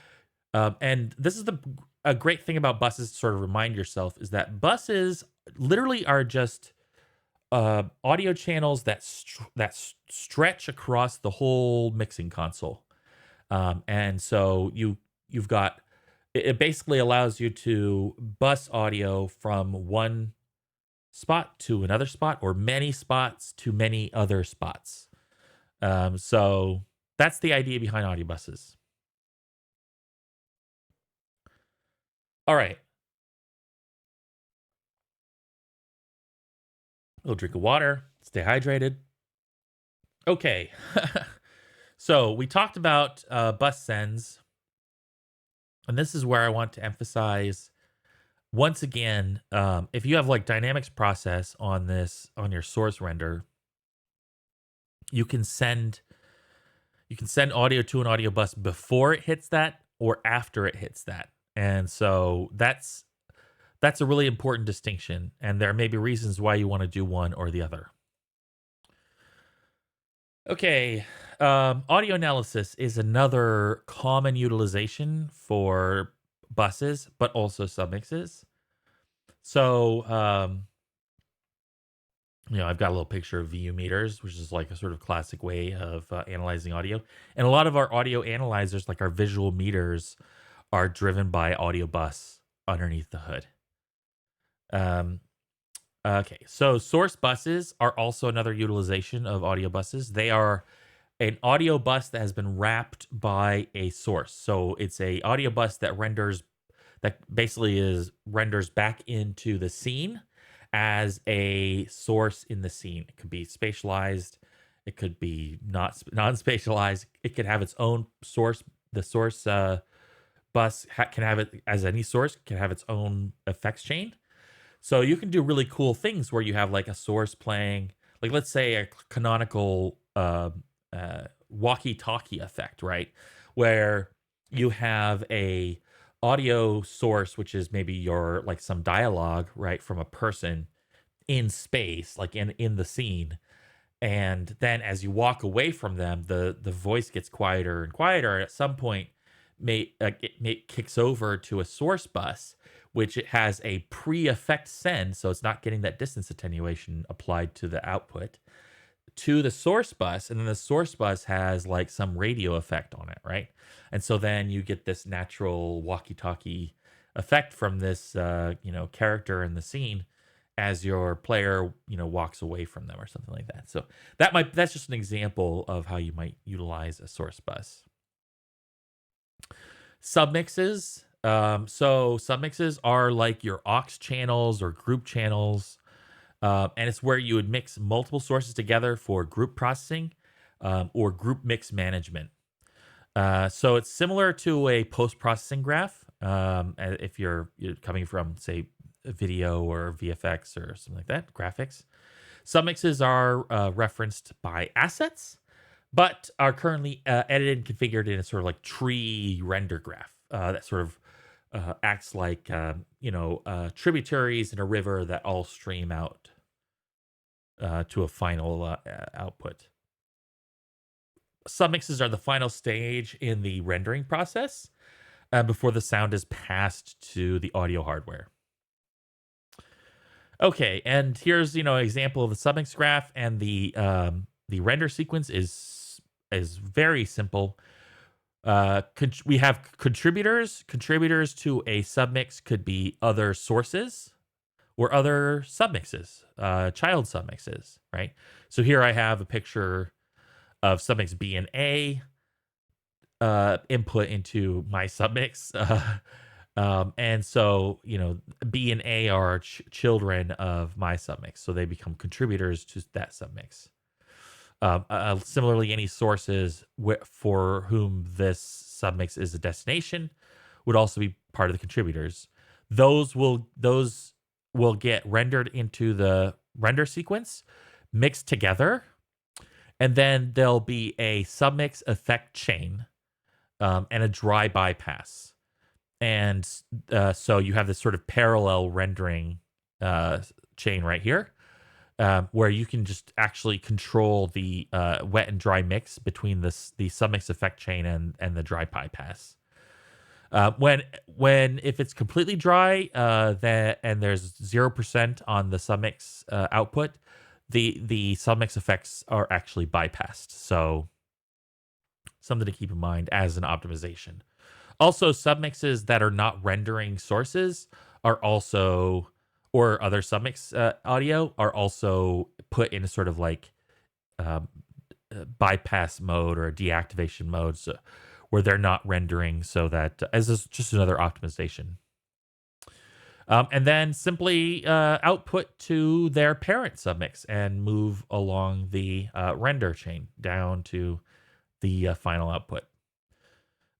And this is a great thing about buses to sort of remind yourself is that buses literally are just audio channels that stretch across the whole mixing console. And so you've got it basically allows you to bus audio from one spot to another spot, or many spots to many other spots. So that's the idea behind audio buses. All right. A little drink of water, stay hydrated. Okay. So we talked about bus sends, and this is where I want to emphasize once again, if you have like dynamics process on your source render, you can send audio to an audio bus before it hits that or after it hits that. And so that's a really important distinction, and there may be reasons why you want to do one or the other. Okay, audio analysis is another common utilization for buses, but also submixes. So, I've got a little picture of VU meters, which is like a sort of classic way of analyzing audio. And a lot of our audio analyzers, like our visual meters, are driven by audio bus underneath the hood. Okay, so source buses are also another utilization of audio buses. They are an audio bus that has been wrapped by a source. So it's a audio bus that renders back into the scene as a source in the scene. It could be spatialized, it could be non-spatialized. It could have its own source. The source bus can have it as any source, can have its own effects chain. So you can do really cool things where you have like a source playing like let's say a canonical walkie-talkie effect, right? Where you have a audio source, which is maybe your like some dialogue, right, from a person in space, like in the scene, and then as you walk away from them, the voice gets quieter and quieter. At some point, it kicks over to a source bus, which it has a pre-effect send, so it's not getting that distance attenuation applied to the output to the source bus, and then the source bus has like some radio effect on it, right? And so then you get this natural walkie-talkie effect from this character in the scene as your player walks away from them or something like that. So that's just an example of how you might utilize a source bus. Submixes. So submixes are like your aux channels or group channels. And it's where you would mix multiple sources together for group processing or group mix management. So it's similar to a post-processing graph. If you're coming from, say, video or VFX or something like that, graphics. Submixes are referenced by assets, but are currently edited and configured in a sort of like tree render graph that sort of acts like tributaries in a river that all stream out to a final output. Submixes are the final stage in the rendering process before the sound is passed to the audio hardware. Okay, and here's an example of the submix graph, and the render sequence is very simple. We have contributors. Contributors to a submix could be other sources or other submixes, child submixes, right? So here I have a picture of submix B and A input into my submix. And so, B and A are children of my submix, so they become contributors to that submix. Similarly, any sources for whom this submix is a destination would also be part of the contributors. Those will get rendered into the render sequence, mixed together, and then there'll be a submix effect chain and a dry bypass. And so you have this sort of parallel rendering chain right here, where you can just actually control the wet and dry mix between the submix effect chain and the dry bypass. If it's completely dry, and there's 0% on the submix output, the submix effects are actually bypassed. So something to keep in mind as an optimization. Also, submixes that are not rendering sources are also, or other submix audio are also put in a sort of like bypass mode or a deactivation mode, so where they're not rendering, so that as just another optimization. And then simply output to their parent submix and move along the render chain down to the final output.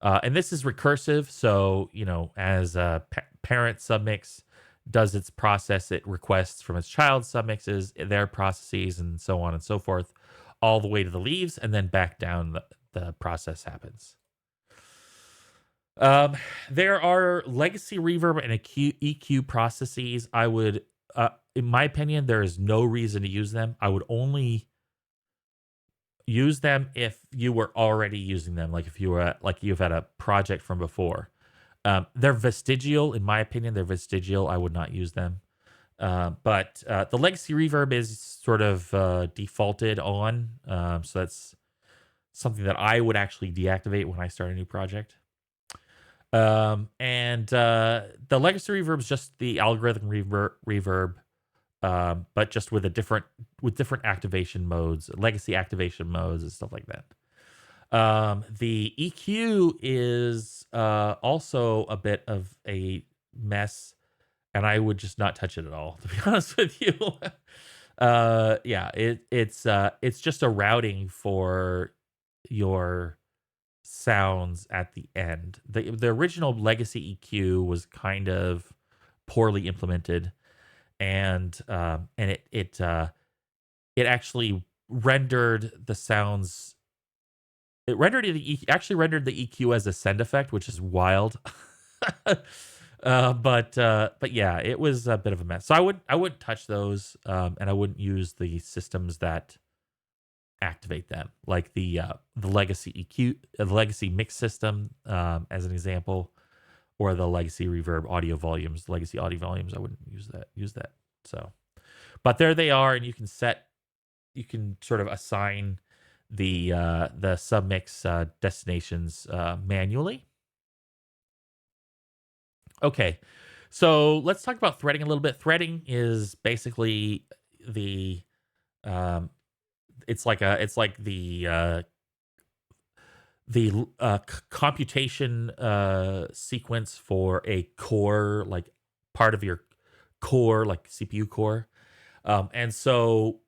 And this is recursive, so as a parent submix does its process, it requests from its child submixes their processes and so on and so forth, all the way to the leaves, and then back down the process happens. There are legacy reverb and EQ processes. I would, in my opinion, there is no reason to use them. I would only use them if you were already using them, like if you were you've had a project from before. They're vestigial, in my opinion. They're vestigial. I would not use them. But the legacy reverb is sort of defaulted on, so that's something that I would actually deactivate when I start a new project. And the legacy reverb is just the algorithm reverb, but just with different activation modes, legacy activation modes, and stuff like that. The EQ is also a bit of a mess, and I would just not touch it at all, to be honest with you. Yeah, it's just a routing for your sounds at the end. The original legacy EQ was kind of poorly implemented, and it it actually rendered the sounds. It rendered it actually rendered the EQ as a send effect, which is wild. But yeah, it was a bit of a mess. So I wouldn't touch those, and I wouldn't use the systems that activate them, like the legacy EQ, the legacy mix system, as an example, or the legacy reverb audio volumes, legacy audio volumes. I wouldn't use that. So, but there they are, and you can sort of assign the submix destinations manually. Okay, so let's talk about threading a little bit. Threading is basically the um, it's like the computation sequence for a core, like part of your core, like CPU core. And so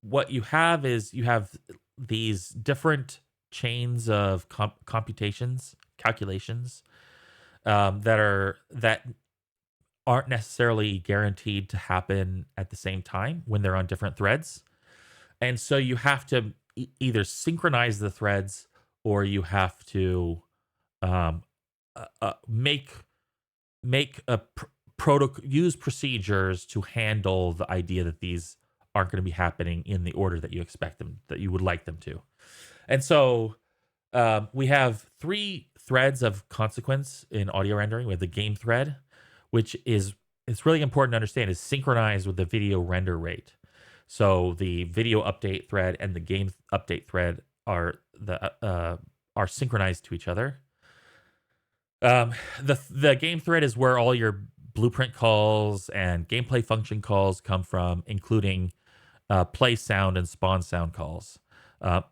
what you have is you have these different chains of computations, calculations, that aren't necessarily guaranteed to happen at the same time when they're on different threads. And so you have to either synchronize the threads, or you have to um, make a protocol, use procedures to handle the idea that these aren't going to be happening in the order that you expect them, that you would like them to. And so we have three threads of consequence in audio rendering. We have the game thread, which is, it's really important to understand, is synchronized with the video render rate. So the video update thread and the game update thread are synchronized to each other. The game thread is where all your blueprint calls and gameplay function calls come from, including play sound and spawn sound calls.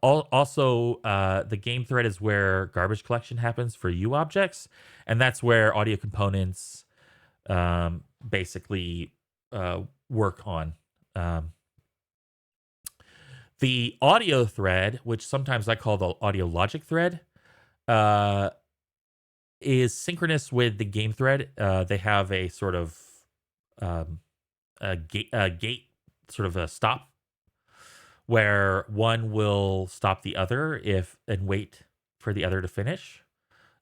Also, the game thread is where garbage collection happens for U objects, and that's where audio components basically work on. The audio thread, which sometimes I call the audio logic thread, is synchronous with the game thread. They have a sort of gate, sort of a stop, where one will stop the other and wait for the other to finish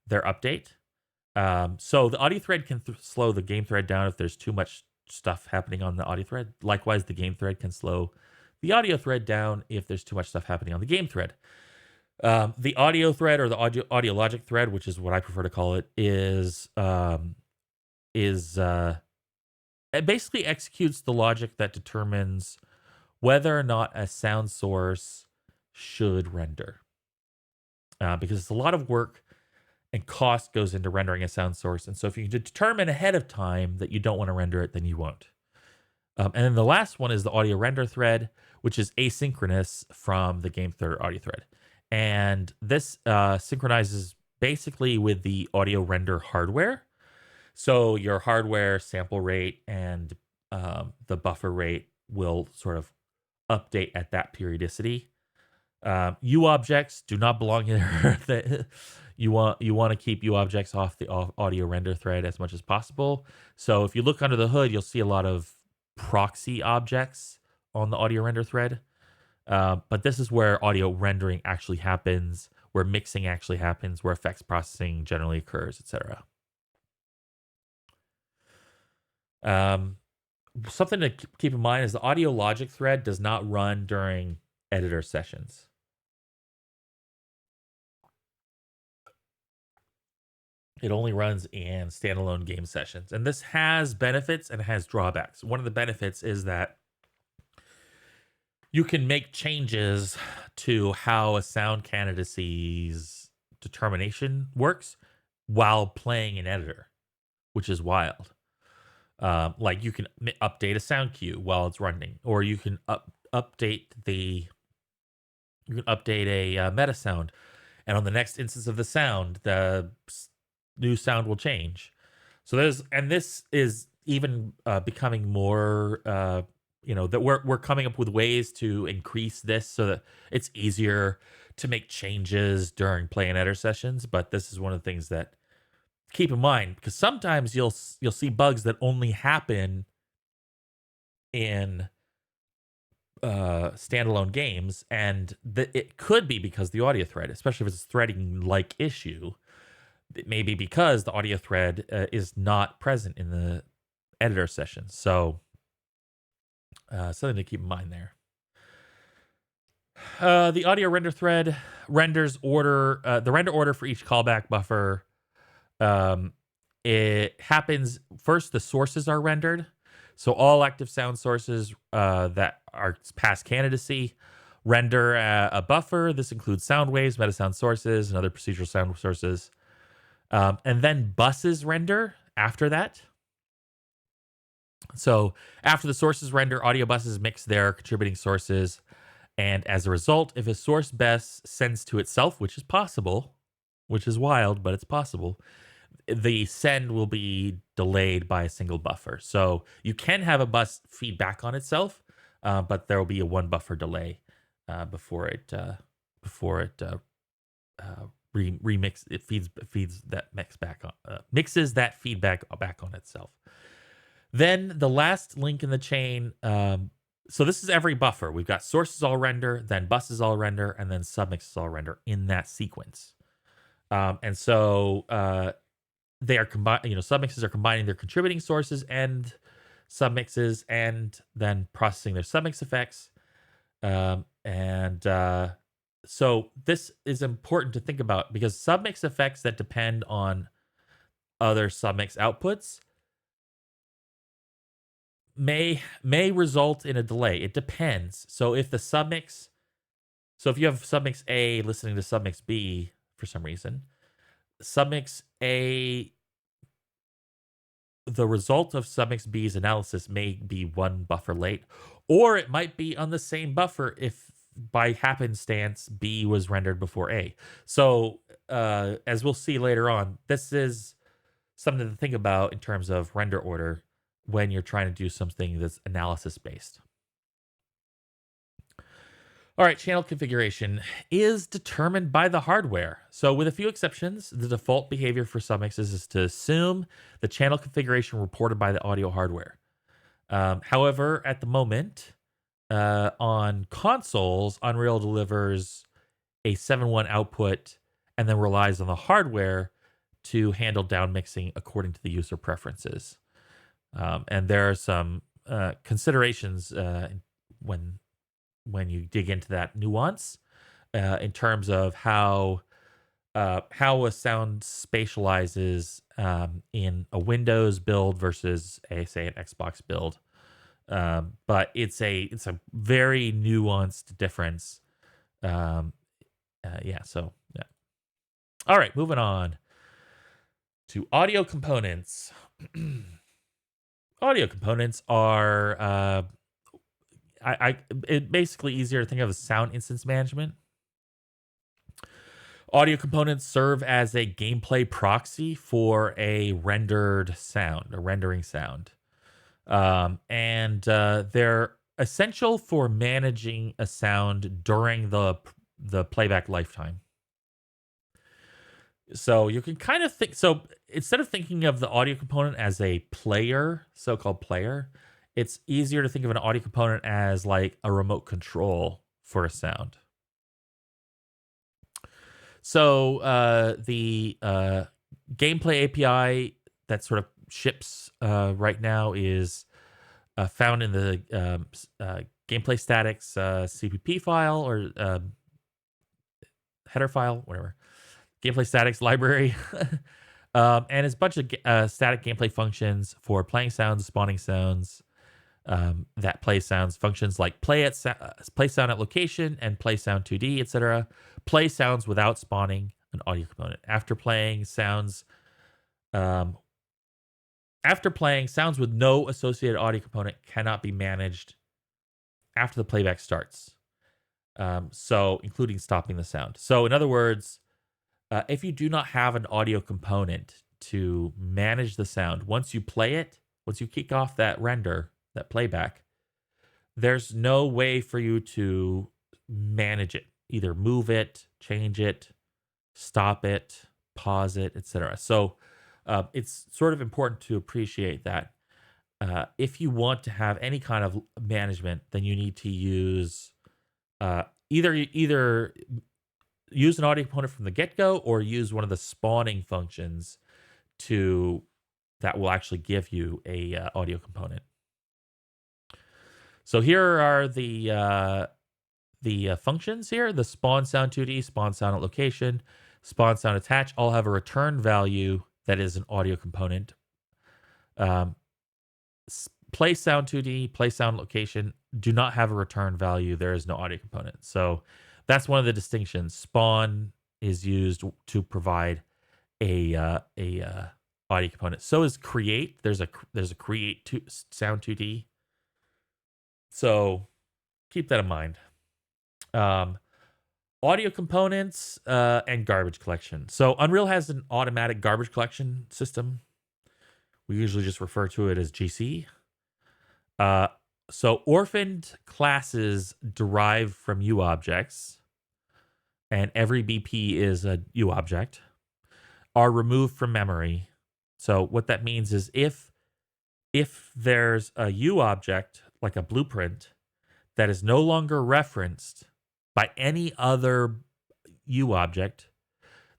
their update. So the audio thread can slow the game thread down if there's too much stuff happening on the audio thread. Likewise, the game thread can slow the audio thread down if there's too much stuff happening on the game thread. The audio thread, or the audio logic thread, which is what I prefer to call it, it basically executes the logic that determines whether or not a sound source should render. Because it's a lot of work and cost goes into rendering a sound source. And so if you determine ahead of time that you don't want to render it, then you won't. And then the last one is the audio render thread, which is asynchronous from the game thread or audio thread. And this synchronizes basically with the audio render hardware. So your hardware sample rate and the buffer rate will sort of update at that periodicity. U objects do not belong here. You want to keep U objects off the audio render thread as much as possible. So if you look under the hood, you'll see a lot of proxy objects on the audio render thread. But this is where audio rendering actually happens, where mixing actually happens, where effects processing generally occurs, etc. Something to keep in mind is the audio logic thread does not run during editor sessions. It only runs in standalone game sessions. And this has benefits and has drawbacks. One of the benefits is that you can make changes to how a sound candidacy's determination works while playing an editor, which is wild. Like you can update a sound cue while it's running, or you can update a meta sound, and on the next instance of the sound, the new sound will change. So this is even becoming more, that we're coming up with ways to increase this so that it's easier to make changes during play and editor sessions. But this is one of the things that keep in mind, because sometimes you'll see bugs that only happen in standalone games, and it could be because the audio thread, especially if it's a threading like issue, it may be because the audio thread is not present in the editor session. So something to keep in mind there. The audio render thread renders order the render order for each callback buffer. It happens first. The sources are rendered, so all active sound sources that are past candidacy render a buffer. This includes sound waves, meta sound sources, and other procedural sound sources. And then buses render after that. So after the sources render, audio buses mix their contributing sources. And as a result, if a source bus sends to itself, which is possible, which is wild, but it's possible, the send will be delayed by a single buffer. So you can have a bus feed back on itself, but there will be a one buffer delay before it remix. It feeds that mix back on, mixes that feedback back on itself. Then the last link in the chain. So this is every buffer. We've got sources all render, then buses all render, and then submixes all render in that sequence. And so they are combining. Submixes are combining their contributing sources and submixes, and then processing their submix effects. So this is important to think about because submix effects that depend on other submix outputs may result in a delay. It depends. So if you have submix A listening to submix B for some reason, submix A, the result of submix B's analysis may be one buffer late, or it might be on the same buffer if by happenstance B was rendered before A. So as we'll see later on, this is something to think about in terms of render order when you're trying to do something that's analysis based. All right, channel configuration is determined by the hardware. So with a few exceptions, the default behavior for submixes is to assume the channel configuration reported by the audio hardware. However, at the moment, on consoles, Unreal delivers a 7.1 output and then relies on the hardware to handle down mixing according to the user preferences. And there are some considerations when you dig into that nuance in terms of how a sound spatializes in a Windows build versus say an Xbox build. But it's a very nuanced difference. So yeah. All right, moving on to audio components. Audio components are it basically easier to think of as sound instance management. Audio components serve as a gameplay proxy for a rendered sound, a rendering sound. And they're essential for managing a sound during the playback lifetime. So you can kind of think, so instead of thinking of the audio component as a player, so-called player, it's easier to think of an audio component as like a remote control for a sound. So the gameplay API that sort of ships right now is found in the gameplay statics CPP file or header file, whatever. Gameplay statics library. And it's a bunch of static gameplay functions for playing sounds, spawning sounds, that play sounds, functions like play sound at location and play sound 2D, etc. Play sounds without spawning an audio component. After playing sounds with no associated audio component cannot be managed after the playback starts. So including stopping the sound. So in other words, if you do not have an audio component to manage the sound, once you play it, once you kick off that render, that playback, there's no way for you to manage it, either move it, change it, stop it, pause it, etc. So it's sort of important to appreciate that. if you want to have any kind of management, then you need to use either use an audio component from the get-go or use one of the spawning functions to that will actually give you a audio component. So here are the functions here. The spawn sound 2D, spawn sound at location, spawn sound attach all have a return value that is an audio component. Play sound 2D, play sound location do not have a return value. There is no audio component. So that's one of the distinctions. Spawn is used to provide a audio component. So is create. There's a create sound 2D. So keep that in mind. Audio components and garbage collection. So Unreal has an automatic garbage collection system. We usually just refer to it as GC. So orphaned classes derive from U objects, and every BP is a U object, are removed from memory. So what that means is if there's a U object, like a blueprint, that is no longer referenced by any other U object,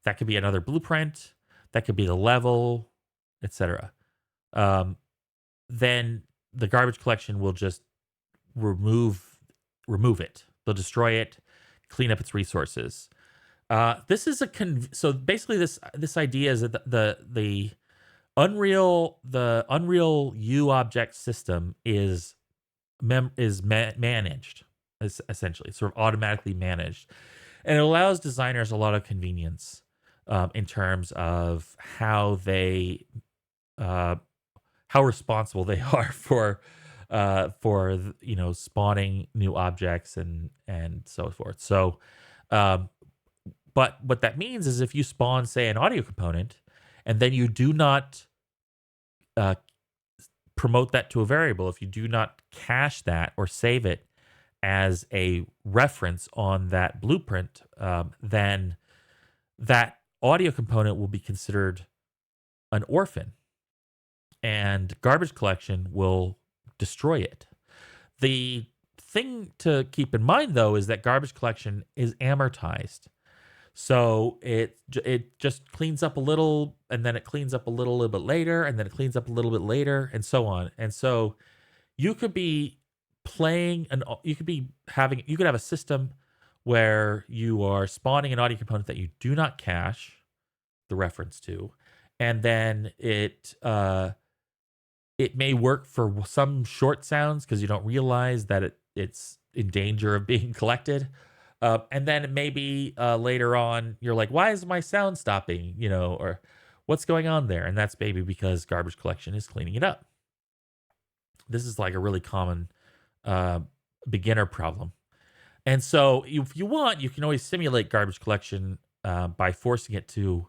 that could be another blueprint, that could be the level, etc. Then the garbage collection will just remove it. They'll destroy it, clean up its resources. This is so basically this idea is that the Unreal U object system is managed, essentially. It's sort of automatically managed, and it allows designers a lot of convenience in terms of how responsible they are for spawning new objects and so forth. So, but what that means is if you spawn, say, an audio component, and then you do not promote that to a variable, if you do not cache that or save it as a reference on that blueprint, then that audio component will be considered an orphan, and garbage collection will destroy it. The thing to keep in mind, though, is that garbage collection is amortized. So it just cleans up a little, and then it cleans up a little bit later, and then it cleans up a little bit later, and so on. And so you could be you could have a system where you are spawning an audio component that you do not cache the reference to, and then it may work for some short sounds because you don't realize that it's in danger of being collected. And then maybe later on, you're like, why is my sound stopping? Or what's going on there? And that's maybe because garbage collection is cleaning it up. This is like a really common beginner problem. And so if you want, you can always simulate garbage collection by forcing it to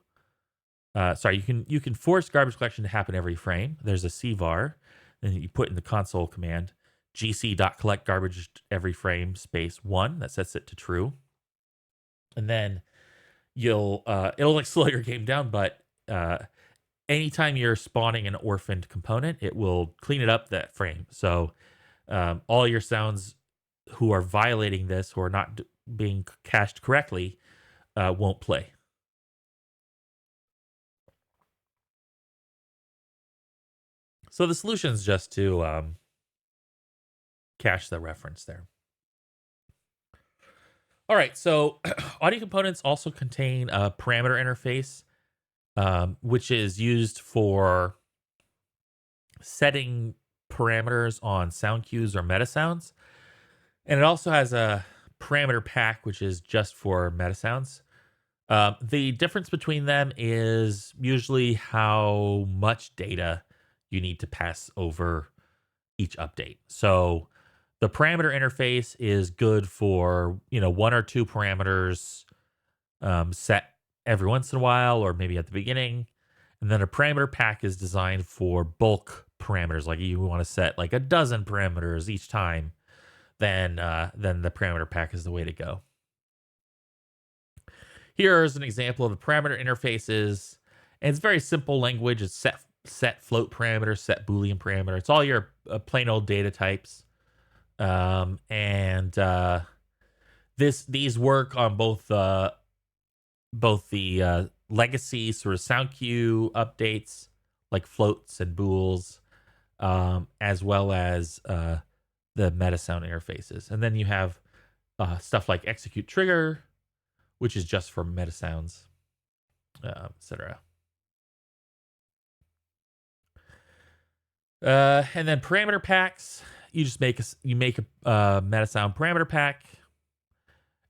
you can force garbage collection to happen every frame. There's a CVAR, and you put in the console command gc.collect garbage every frame space 1. That sets it to true. And then it'll like slow your game down, but anytime you're spawning an orphaned component, it will clean it up that frame. So all your sounds who are violating this, who are not being cached correctly, won't play. So the solution is just to cache the reference there. All right, so audio components also contain a parameter interface, which is used for setting parameters on sound cues or meta sounds. And it also has a parameter pack, which is just for meta sounds. The difference between them is usually how much data you need to pass over each update. So the parameter interface is good for, 1 or 2 parameters set every once in a while, or maybe at the beginning. And then a parameter pack is designed for bulk parameters. Like you want to set like a dozen parameters each time, then the parameter pack is the way to go. Here is an example of the parameter interfaces. And it's very simple language. It's set float parameter, set Boolean parameter. It's all your plain old data types. These work on both the legacy sort of sound cue updates like floats and bools, as well as the meta sound interfaces. And then you have stuff like execute trigger, which is just for meta sounds, etc. And then parameter packs. You just make a meta sound parameter pack,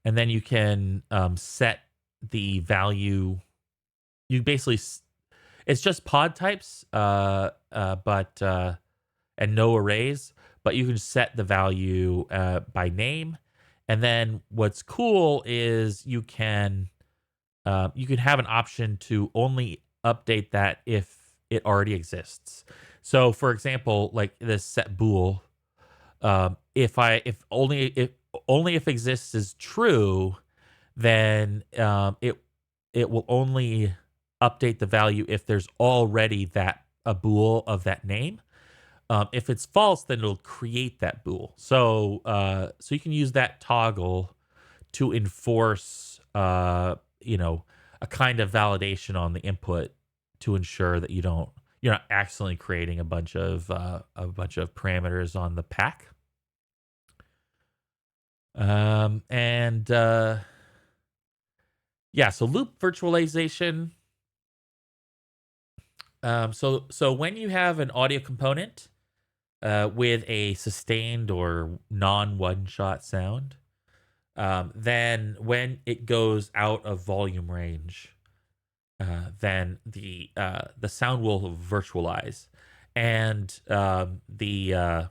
and then you can set the value. You basically it's just pod types, but and no arrays, but you can set the value by name. And then what's cool is you can have an option to only update that if it already exists. So, for example, like this set bool, if only if exists is true, then it will only update the value if there's already a bool of that name. If it's false, then it'll create that bool. So you can use that toggle to enforce, a kind of validation on the input to ensure that you're not accidentally creating a bunch of parameters on the pack. So loop virtualization. So when you have an audio component with a sustained or non one-shot sound, then when it goes out of volume range, then the sound will virtualize, and the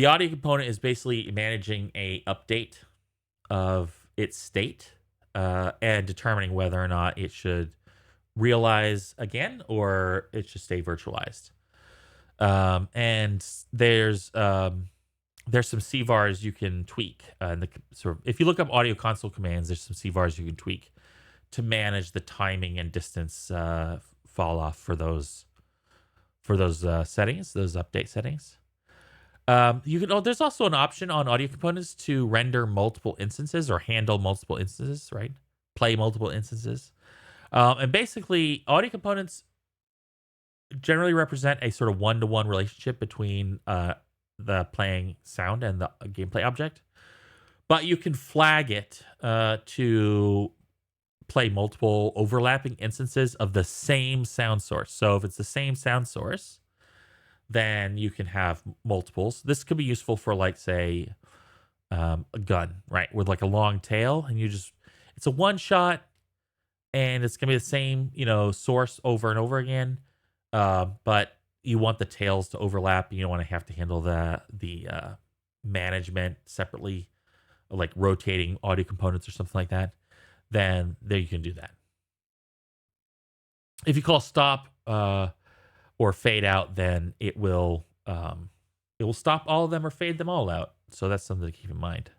audio component is basically managing a update of its state and determining whether or not it should realize again or it should stay virtualized. And there's some CVARs you can tweak. If you look up audio console commands, there's some CVARs you can tweak to manage the timing and distance fall off for those settings, those update settings. There's also an option on audio components to render multiple instances or handle multiple instances, right? Play multiple instances. And basically, audio components generally represent a sort of one-to-one relationship between the playing sound and the gameplay object. But you can flag it to play multiple overlapping instances of the same sound source. So if it's the same sound source, then you can have multiples. This could be useful for, like, say, a gun, right? With like a long tail, and it's a one shot, and it's gonna be the same, source over and over again. But you want the tails to overlap. You don't want to have to handle the management separately, like rotating audio components or something like that. Then there you can do that. If you call stop or fade out, then it will stop all of them or fade them all out. So that's something to keep in mind.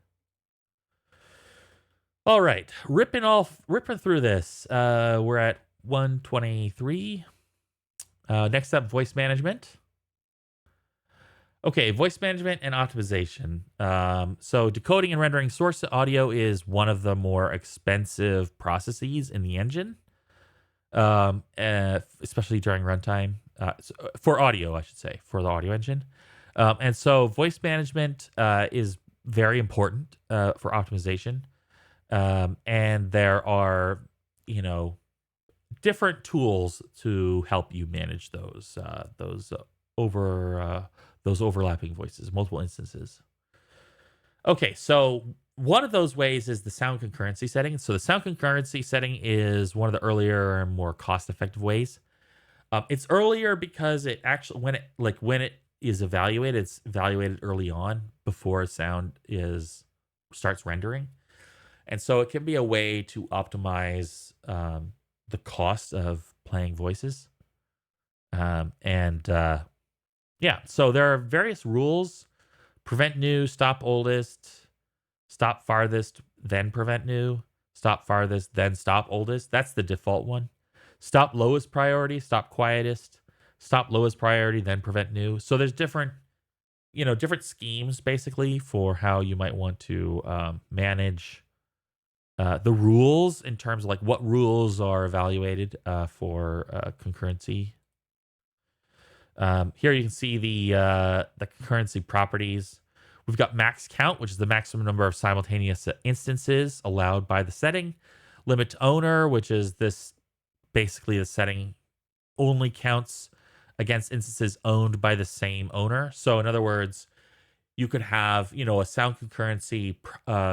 All right, ripping through this. We're at 123. Next up, voice management. Okay, voice management and optimization. So decoding and rendering source audio is one of the more expensive processes in the engine, especially during runtime. For audio, I should say, for the audio engine. And so voice management is very important for optimization. And there are, different tools to help you manage those overlapping voices, multiple instances. Okay, so one of those ways is the sound concurrency setting. So the sound concurrency setting is one of the earlier and more cost-effective ways. It's earlier because it actually, when it is evaluated, it's evaluated early on before sound starts rendering, and so it can be a way to optimize the cost of playing voices. So there are various rules: prevent new, stop oldest, stop farthest, then prevent new, stop farthest, then stop oldest. That's the default one. Stop lowest priority, stop quietest, stop lowest priority, then prevent new. So there's different, different schemes basically for how you might want to manage the rules in terms of like what rules are evaluated for concurrency. Here you can see the concurrency properties. We've got max count, which is the maximum number of simultaneous instances allowed by the setting. Limit to owner, which is this basically the setting only counts against instances owned by the same owner. So in other words, you could have, a sound concurrency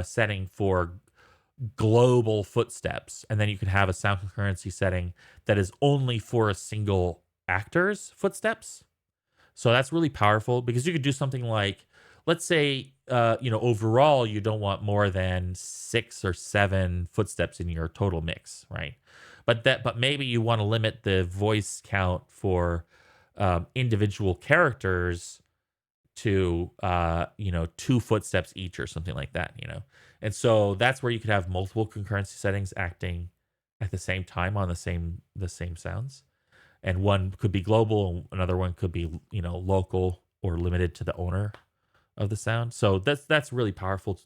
setting for global footsteps, and then you could have a sound concurrency setting that is only for a single actor's footsteps. So that's really powerful because you could do something like, let's say, overall you don't want more than 6 or 7 footsteps in your total mix, right? But maybe you want to limit the voice count for individual characters to 2 footsteps each or something like that. And so that's where you could have multiple concurrency settings acting at the same time on the same sounds. And one could be global, another one could be, local or limited to the owner of the sound. So that's really powerful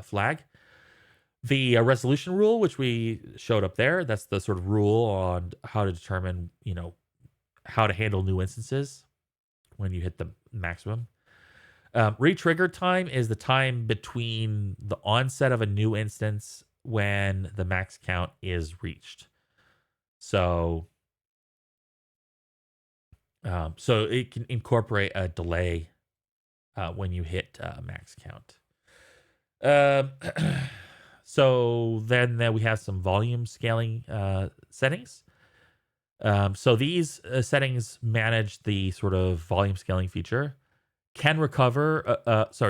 flag. The resolution rule, which we showed up there, that's the sort of rule on how to determine, how to handle new instances when you hit the maximum. Re-trigger time is the time between the onset of a new instance when the max count is reached. So it can incorporate a delay when you hit max count. So then we have some volume scaling settings. So these settings manage the sort of volume scaling feature. Can recover,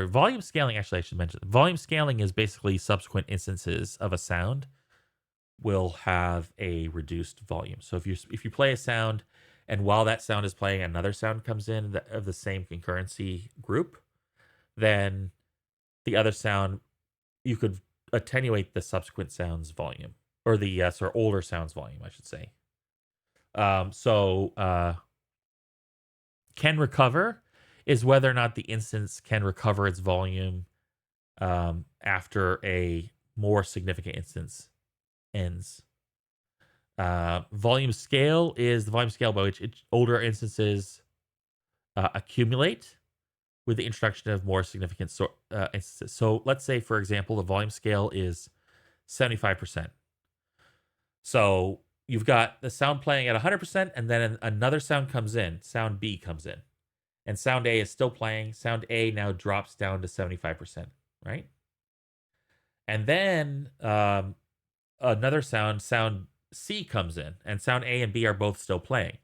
volume scaling, actually, I should mention. Volume scaling is basically subsequent instances of a sound will have a reduced volume. So if you play a sound and while that sound is playing, another sound comes in of the same concurrency group, then the other sound, you could attenuate the subsequent sound's volume, or the older sound's volume, I should say. Can recover is whether or not the instance can recover its volume after a more significant instance ends. Volume scale is the volume scale by which older instances accumulate with the introduction of more significant instances. So let's say, for example, the volume scale is 75%. So you've got the sound playing at 100%, and then another sound comes in, sound B comes in. And sound A is still playing. Sound A now drops down to 75%, right? And then another sound C comes in, and sound A and B are both still playing.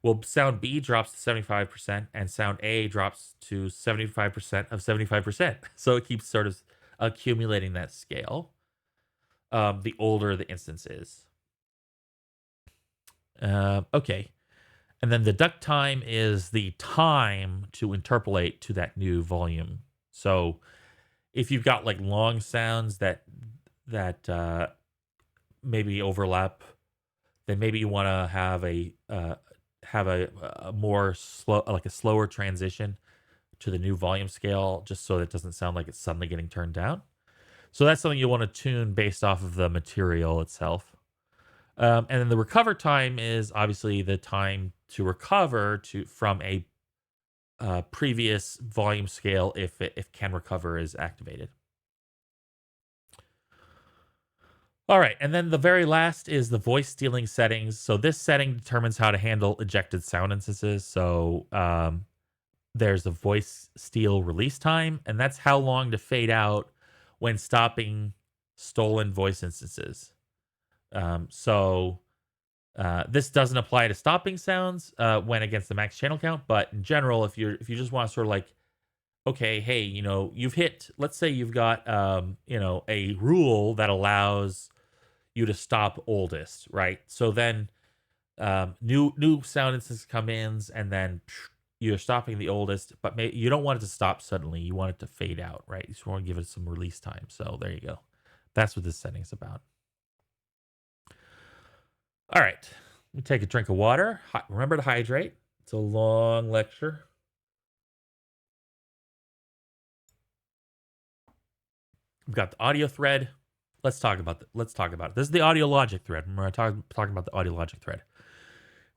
Well, sound B drops to 75%, and sound A drops to 75% of 75%. So it keeps sort of accumulating that scale. The older the instance is. Okay. And then the duck time is the time to interpolate to that new volume. So if you've got like long sounds that maybe overlap, then maybe you want to have a more slow, like a slower transition to the new volume scale, just so that it doesn't sound like it's suddenly getting turned down. So that's something you want to tune based off of the material itself. And then the recover time is obviously the time to recover from a previous volume scale if can recover is activated. All right, and then the very last is the voice stealing settings. So this setting determines how to handle ejected sound instances. So there's the voice steal release time, and that's how long to fade out when stopping stolen voice instances. This doesn't apply to stopping sounds when against the max channel count, but in general, if you just want to sort of like, okay, hey, you've hit, let's say you've got a rule that allows you to stop oldest, right? So then new sound instances come in, and then you're stopping the oldest, but you don't want it to stop suddenly. You want it to fade out, right? You just want to give it some release time. So there you go. That's what this setting is about. All right. Let me take a drink of water. Remember to hydrate. It's a long lecture. We've got the audio thread. Let's talk about it. This is the audio logic thread. Remember, talking about the audio logic thread.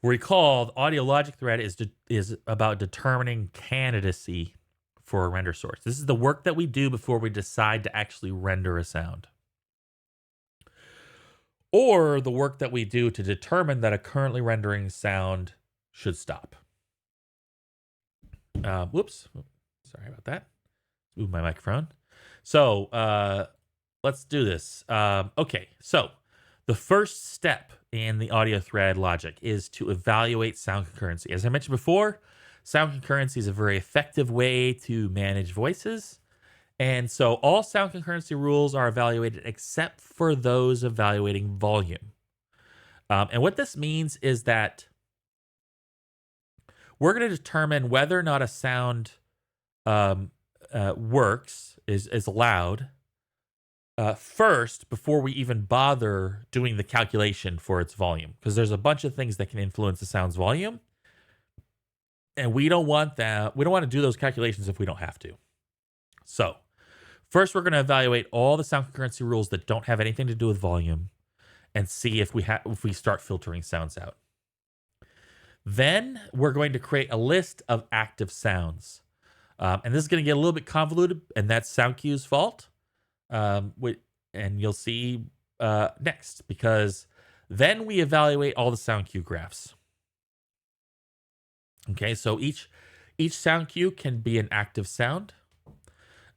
Recall, the audio logic thread is about determining candidacy for a render source. This is the work that we do before we decide to actually render a sound, or the work that we do to determine that a currently rendering sound should stop. Whoops. Sorry about that. Move my microphone. So let's do this. Okay, so the first step in the audio thread logic is to evaluate sound concurrency. As I mentioned before, sound concurrency is a very effective way to manage voices. And so all sound concurrency rules are evaluated except for those evaluating volume. And what this means is that we're going to determine whether or not a sound works, is allowed, first before we even bother doing the calculation for its volume. Because there's a bunch of things that can influence the sound's volume. And we don't want that. We don't want to do those calculations if we don't have to. So first, we're going to evaluate all the sound concurrency rules that don't have anything to do with volume and see if we start filtering sounds out. Then we're going to create a list of active sounds. And this is going to get a little bit convoluted, and that's SoundQ's fault. And you'll see next, because then we evaluate all the SoundQ graphs. Okay, so each SoundQ can be an active sound.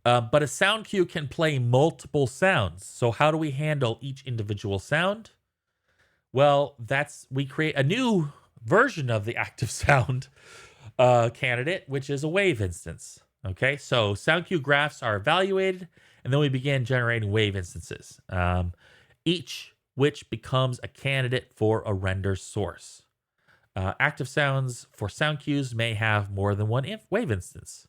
But a sound cue can play multiple sounds. So how do we handle each individual sound? Well, we create a new version of the active sound candidate, which is a wave instance. Okay, so sound cue graphs are evaluated, and then we begin generating wave instances, each which becomes a candidate for a render source. Active sounds for sound cues may have more than one wave instance.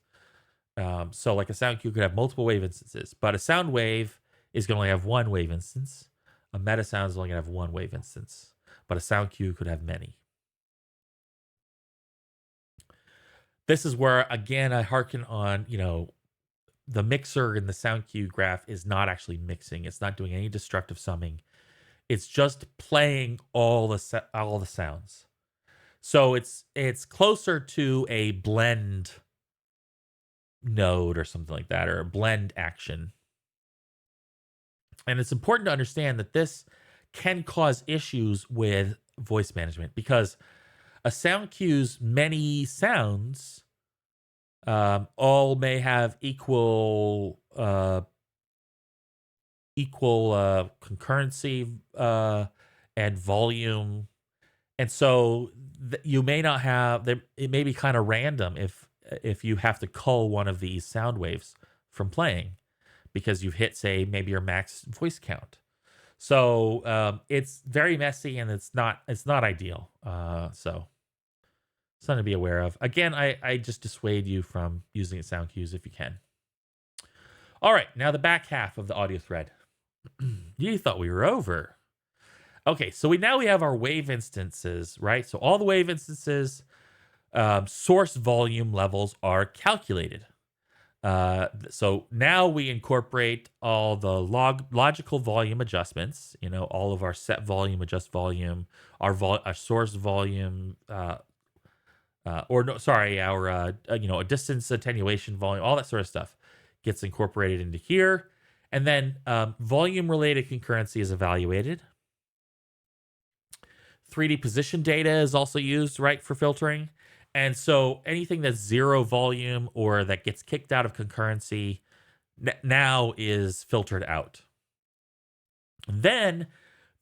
So like a sound cue could have multiple wave instances, but a sound wave is going to only have one wave instance. A meta sound is only going to have one wave instance, but a sound cue could have many. This is where, again, I hearken on, the mixer in the sound cue graph is not actually mixing. It's not doing any destructive summing. It's just playing all the sounds. So it's closer to a blend node or something like that, or a blend action. And it's important to understand that this can cause issues with voice management, because a sound cue's many sounds all may have equal concurrency and volume, and so you may not have them. It may be kind of random if you have to cull one of these sound waves from playing because you've hit, say, maybe your max voice count. So it's very messy, and it's not ideal. So something to be aware of. Again, I just dissuade you from using sound cues if you can. All right, now the back half of the audio thread. You thought we were over. Okay, so we have our wave instances, right? So all the wave instances, source volume levels are calculated. So now we incorporate all the logical volume adjustments, all of our set volume, adjust volume, our source volume, our a distance attenuation volume, all that sort of stuff gets incorporated into here. And then volume related concurrency is evaluated. 3D position data is also used, right, for filtering. And so anything that's zero volume or that gets kicked out of concurrency now is filtered out. Then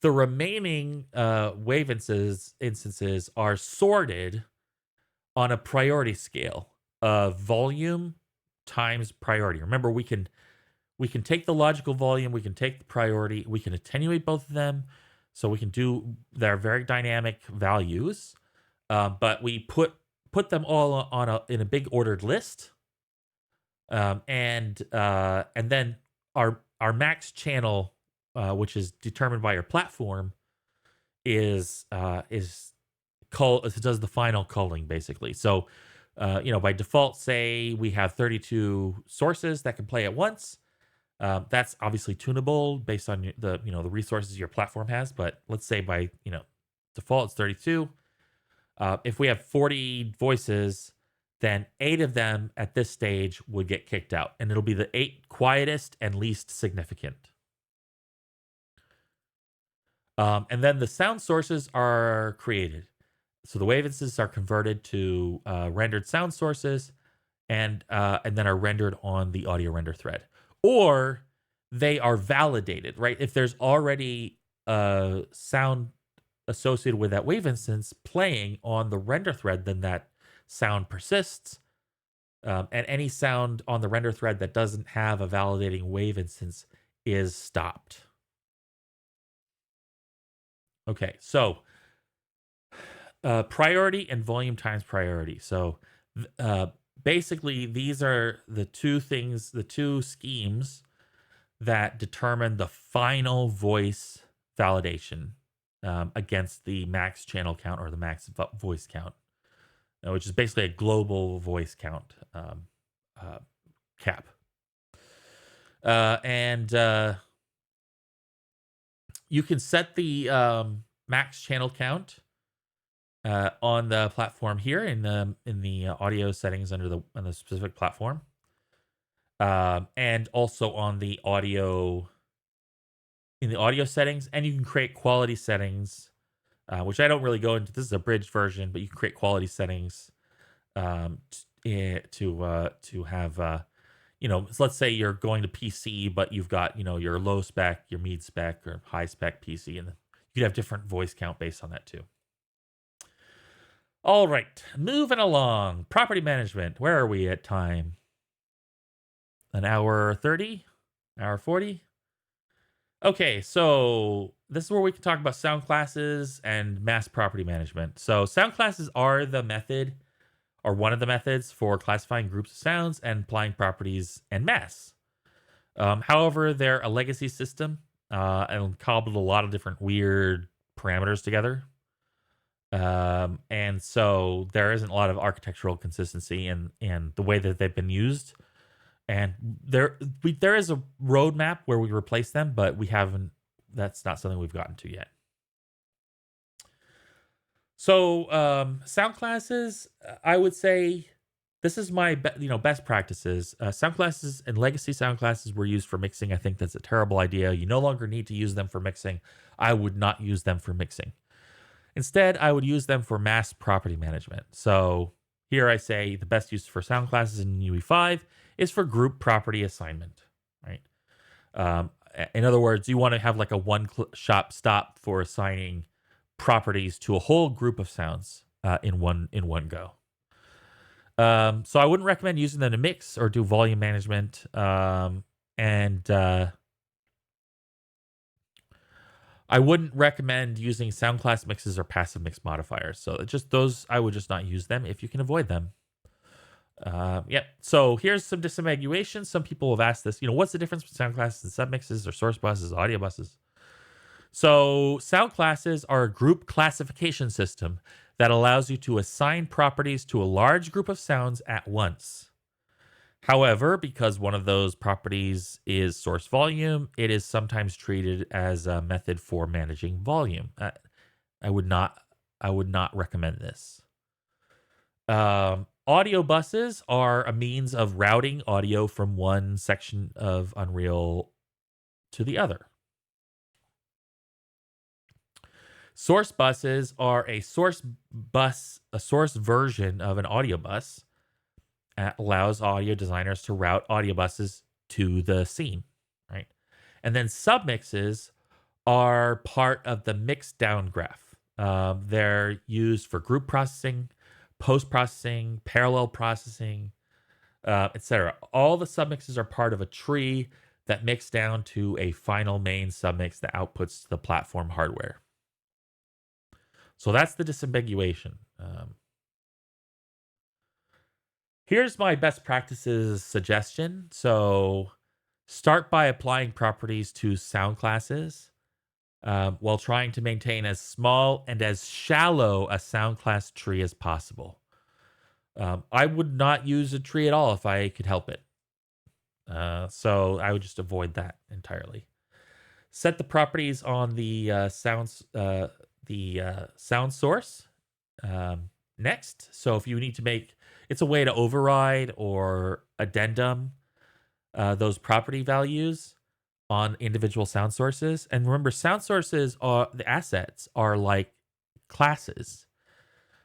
the remaining wave instances are sorted on a priority scale of volume times priority. Remember, we can take the logical volume, we can take the priority, we can attenuate both of them. So we can do their very dynamic values, but we put them all in a big ordered list, and then our max channel, which is determined by your platform, does the final culling basically. So, by default, say we have 32 sources that can play at once. That's obviously tunable based on the resources your platform has. But let's say by default it's 32. If we have 40 voices, then 8 of them at this stage would get kicked out, and it'll be the 8 quietest and least significant. And then the sound sources are created. So the wave instances are converted to rendered sound sources, and then are rendered on the audio render thread, or they are validated. Right? If there's already a sound associated with that wave instance playing on the render thread, then that sound persists. And any sound on the render thread that doesn't have a validating wave instance is stopped. Okay, so priority and volume times priority. So basically, these are the two schemes that determine the final voice validation against the max channel count or the max voice count, which is basically a global voice count cap. And you can set the max channel count on the platform here in the audio settings on the specific platform, and also on the audio settings, and you can create quality settings, which I don't really go into. This is a bridged version, but you can create quality settings to have let's say you're going to PC, but you've got your low spec, your mid spec, or high spec PC, and you could have different voice count based on that too. All right, moving along. Property management. Where are we at time? An hour 30? Hour 40? Okay, so this is where we can talk about sound classes and mass property management. So sound classes are the method, or one of the methods, for classifying groups of sounds and applying properties en masse. However, they're a legacy system and cobbled a lot of different weird parameters together. And so there isn't a lot of architectural consistency in the way that they've been used. And there is a roadmap where we replace them, but we haven't. That's not something we've gotten to yet. So sound classes, I would say this is my best practices. Sound classes and legacy sound classes were used for mixing. I think that's a terrible idea. You no longer need to use them for mixing. I would not use them for mixing. Instead, I would use them for mass property management. So here I say the best use for sound classes in UE5 is for group property assignment, right? In other words, you want to have like a one-shop stop for assigning properties to a whole group of sounds in one go. So I wouldn't recommend using them to mix or do volume management. I wouldn't recommend using sound class mixes or passive mix modifiers. So just those, I would just not use them if you can avoid them. So here's some disambiguation. Some people have asked this, what's the difference between sound classes and submixes or source buses, audio buses? So sound classes are a group classification system that allows you to assign properties to a large group of sounds at once. However, because one of those properties is source volume, it is sometimes treated as a method for managing volume. I would not recommend this. Audio buses are a means of routing audio from one section of Unreal to the other. Source buses are a source version of an audio bus that allows audio designers to route audio buses to the scene, right? And then submixes are part of the mix down graph. They're used for group processing, post-processing, parallel processing, etc. All the submixes are part of a tree that mix down to a final main submix that outputs to the platform hardware. So that's the disambiguation. Here's my best practices suggestion. So start by applying properties to sound classes. while trying to maintain as small and as shallow a sound class tree as possible. I would not use a tree at all if I could help it. So I would just avoid that entirely. Set the properties on the sound source next. So if you need to make, it's a way to override or addendum those property values on individual sound sources. And remember, sound sources are the assets are like classes.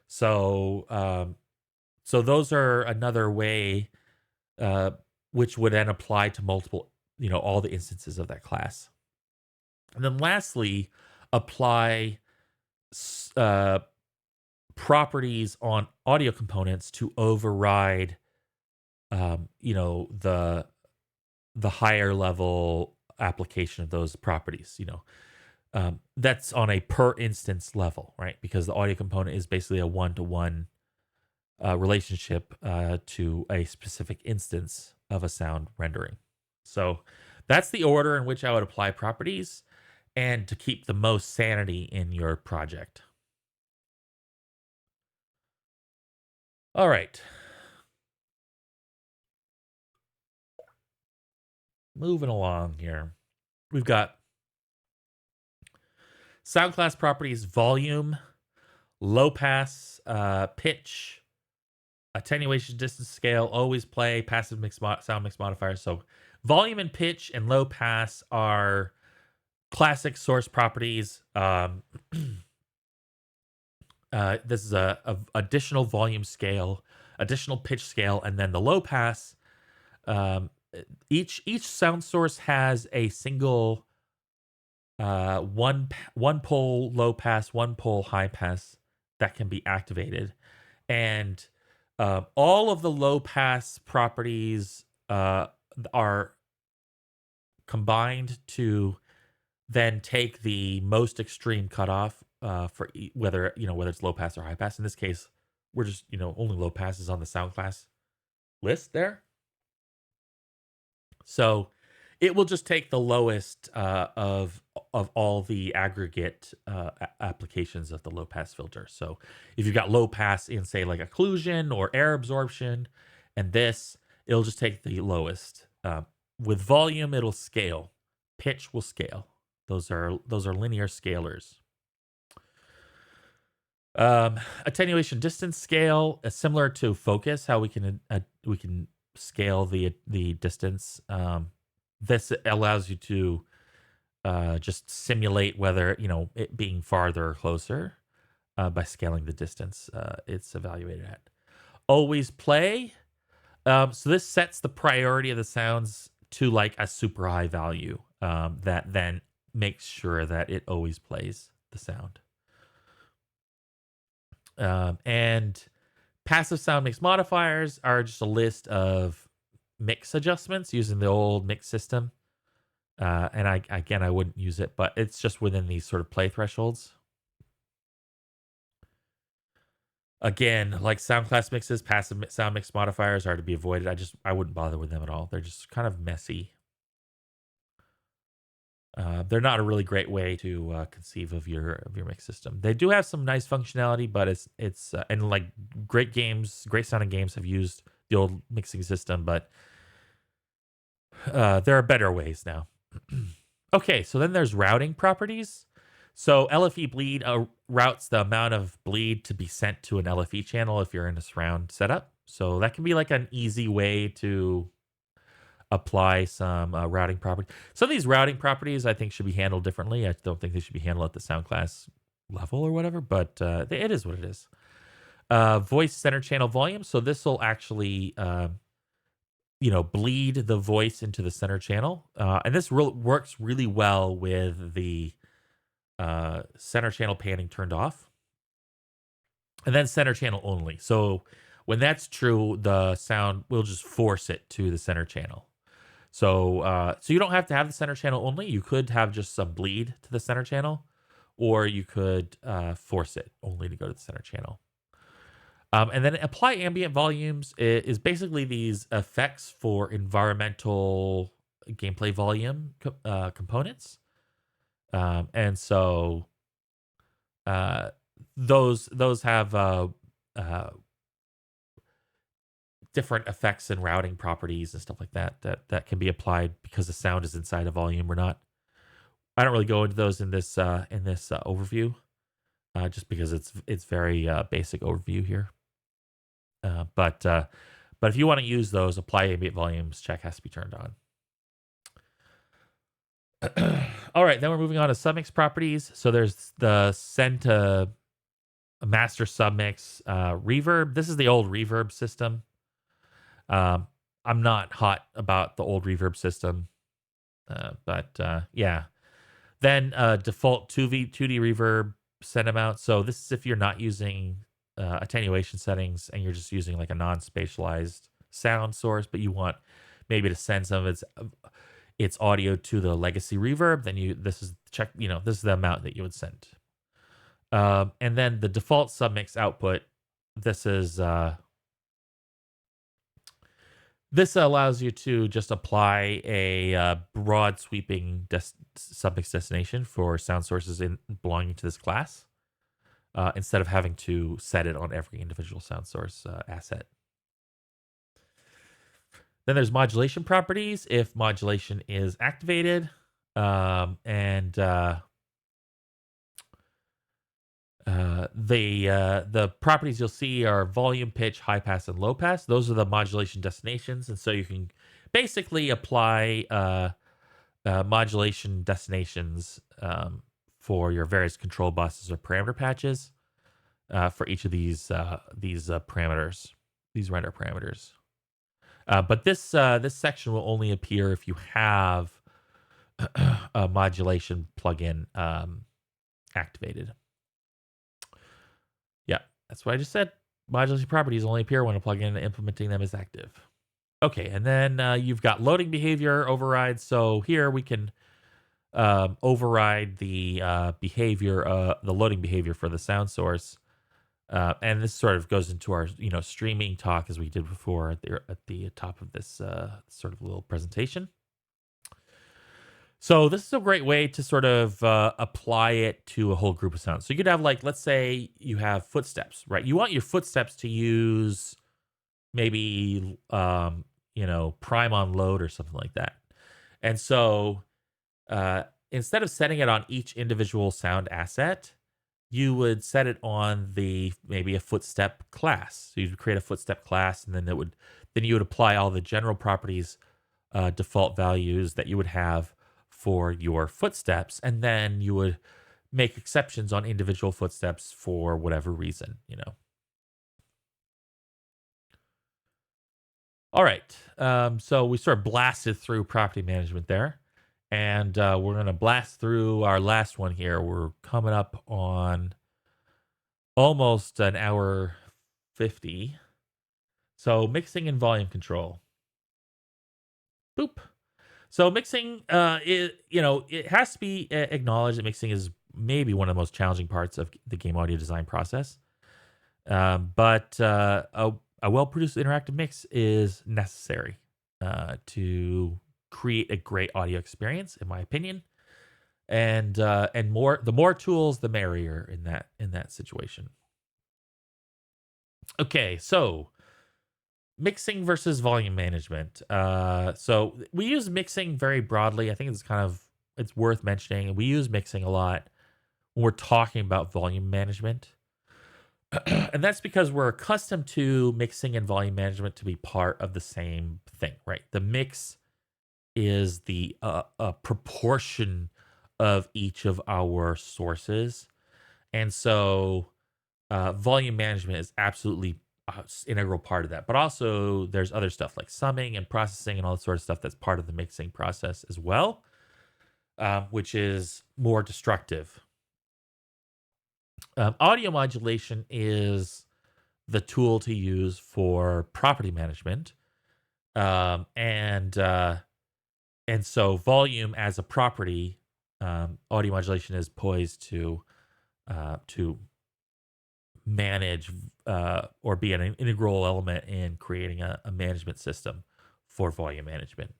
So so those are another way which would then apply to multiple, all the instances of that class. And then lastly, apply properties on audio components to override, the higher level application of those properties. That's on a per instance level, right? Because the audio component is basically a one-to-one relationship to a specific instance of a sound rendering. So that's the order in which I would apply properties and to keep the most sanity in your project. All right. Moving along here. We've got sound class properties, volume, low pass, pitch, attenuation, distance, scale, always play, passive sound mix modifiers. So volume and pitch and low pass are classic source properties. This is a additional volume scale, additional pitch scale, and then the low pass. Each sound source has a single one pole low pass, one pole high pass that can be activated, and all of the low pass properties are combined to then take the most extreme cutoff for whether it's low pass or high pass. In this case, we're just only low passes on the sound class list there. So it will just take the lowest of all the aggregate applications of the low pass filter. So if you've got low pass in, say, like occlusion or air absorption, and this, it'll just take the lowest. With volume, it'll scale. Pitch will scale. Those are linear scalars. Attenuation distance scale is similar to focus, how we can scale the distance. This allows you to just simulate whether it being farther or closer by scaling the distance it's evaluated at. Always play. So this sets the priority of the sounds to like a super high value that then makes sure that it always plays the sound. And passive sound mix modifiers are just a list of mix adjustments using the old mix system. And I wouldn't use it, but it's just within these sort of play thresholds. Again, like sound class mixes, passive sound mix modifiers are to be avoided. I wouldn't bother with them at all. They're just kind of messy. They're not a really great way to conceive of your mix system. They do have some nice functionality, but it's and like great sounding games have used the old mixing system, but there are better ways now. Okay, so then there's routing properties. So LFE bleed routes the amount of bleed to be sent to an LFE channel if you're in a surround setup. So that can be like an easy way to apply some routing property. Some of these routing properties I think should be handled differently. I don't think they should be handled at the sound class level or whatever, but it is what it is. Voice center channel volume. So this will actually, bleed the voice into the center channel. And this works really well with the center channel panning turned off. And then center channel only. So when that's true, the sound will just force it to the center channel. So you don't have to have the center channel only. You could have just some bleed to the center channel, or you could force it only to go to the center channel. And then apply ambient volumes is basically these effects for environmental gameplay volume components. And so those have different effects and routing properties and stuff like that that can be applied because the sound is inside a volume or not. I don't really go into those in this overview, just because it's very basic overview here. But if you want to use those, apply ambient volumes check has to be turned on. All right, then we're moving on to submix properties. So there's the send to master submix reverb. This is the old reverb system. I'm not hot about the old reverb system, but yeah. Then default 2D reverb send amount. So this is if you're not using attenuation settings and you're just using like a non-spatialized sound source, but you want maybe to send some of its audio to the legacy reverb, then this is the amount that you would send. And then the default submix output, this allows you to just apply a broad sweeping submix destination for sound sources belonging to this class, instead of having to set it on every individual sound source asset. Then there's modulation properties if modulation is activated. The properties you'll see are volume, pitch, high pass, and low pass. Those are the modulation destinations, and so you can basically apply modulation destinations for your various control buses or parameter patches for each of these parameters, these render parameters. But this section will only appear if you have a modulation plugin activated. Yeah, that's what I just said. Modulation properties only appear when a plugin implementing them is active. Okay, and then you've got loading behavior overrides. So here we can override the behavior, the loading behavior for the sound source. And this sort of goes into our streaming talk as we did before at the top of this sort of little presentation. So this is a great way to sort of apply it to a whole group of sounds. So you could have, like, let's say you have footsteps, right? You want your footsteps to use maybe prime on load or something like that. And so instead of setting it on each individual sound asset, you would set it on maybe a footstep class. So you'd create a footstep class, and then you would apply all the general properties, default values that you would have for your footsteps, and then you would make exceptions on individual footsteps for whatever reason, All right. So we sort of blasted through property management there. And we're going to blast through our last one here. We're coming up on almost an hour 50. So mixing and volume control. Boop. So mixing, it has to be acknowledged that mixing is maybe one of the most challenging parts of the game audio design process. But a well-produced interactive mix is necessary to create a great audio experience, in my opinion. And the more tools, the merrier in that situation. Okay, so mixing versus volume management. So we use mixing very broadly. I think it's worth mentioning. We use mixing a lot when we're talking about volume management. And that's because we're accustomed to mixing and volume management to be part of the same thing, right? The mix is the proportion of each of our sources. And so volume management is absolutely integral part of that. But also there's other stuff like summing and processing and all that sort of stuff that's part of the mixing process as well, which is more destructive. Audio modulation is the tool to use for property management. And so volume as a property, audio modulation is poised to manage or be an integral element in creating a management system for volume management.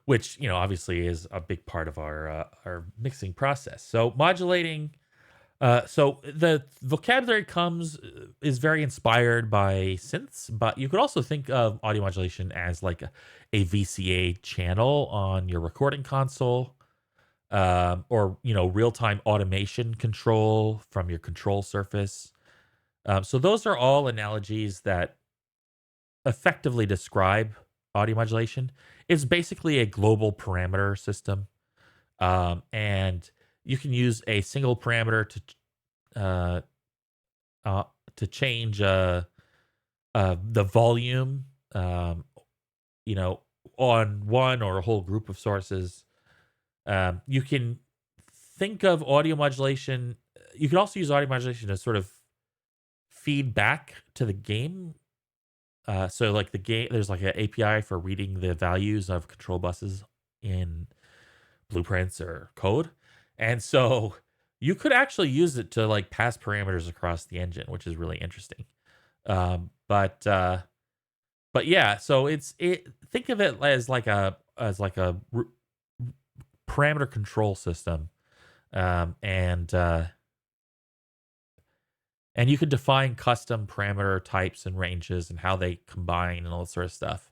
which obviously is a big part of our mixing process. So modulating. So the vocabulary is very inspired by synths, but you could also think of audio modulation as like a VCA channel on your recording console, or real time automation control from your control surface. So those are all analogies that effectively describe audio modulation. It's basically a global parameter system, and you can use a single parameter uh, uh, to change the volume, you know, on one or a whole group of sources. You can think of audio modulation. You can also use audio modulation to sort of feed back to the game. So like the game, there's like an API for reading the values of control buses in blueprints or code. And so you could actually use it to like pass parameters across the engine, which is really interesting. But yeah, so think of it as like a parameter control system. Um, and uh, and you could define custom parameter types and ranges and how they combine and all that sort of stuff.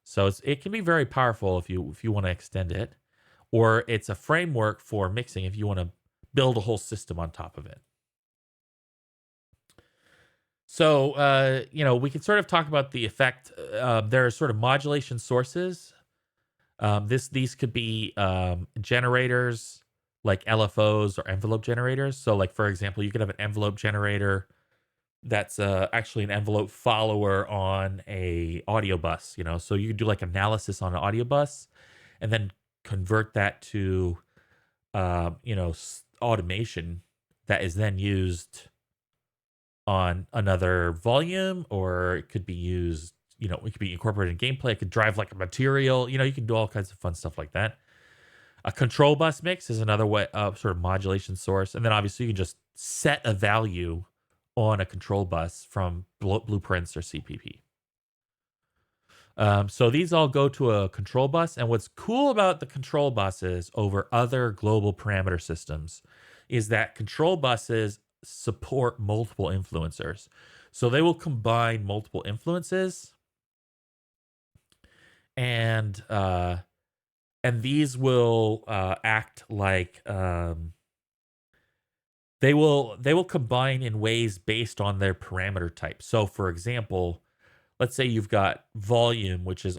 So it can be very powerful if you want to extend it, or it's a framework for mixing if you want to build a whole system on top of it. So we can sort of talk about the effect. There are sort of modulation sources. These could be generators like LFOs or envelope generators. So, like for example, you could have an envelope generator that's actually an envelope follower on a audio bus. So you could do like analysis on an audio bus, and then convert that to automation that is then used on another volume, or it could be used. It could be incorporated in gameplay. It could drive like a material. You can do all kinds of fun stuff like that. A control bus mix is another way of sort of modulation source. And then obviously you can just set a value on a control bus from blueprints or CPP. So these all go to a control bus. And what's cool about the control buses over other global parameter systems is that control buses support multiple influencers. So they will combine multiple influences, and these will act like they will combine in ways based on their parameter type. So, for example, let's say you've got volume, which is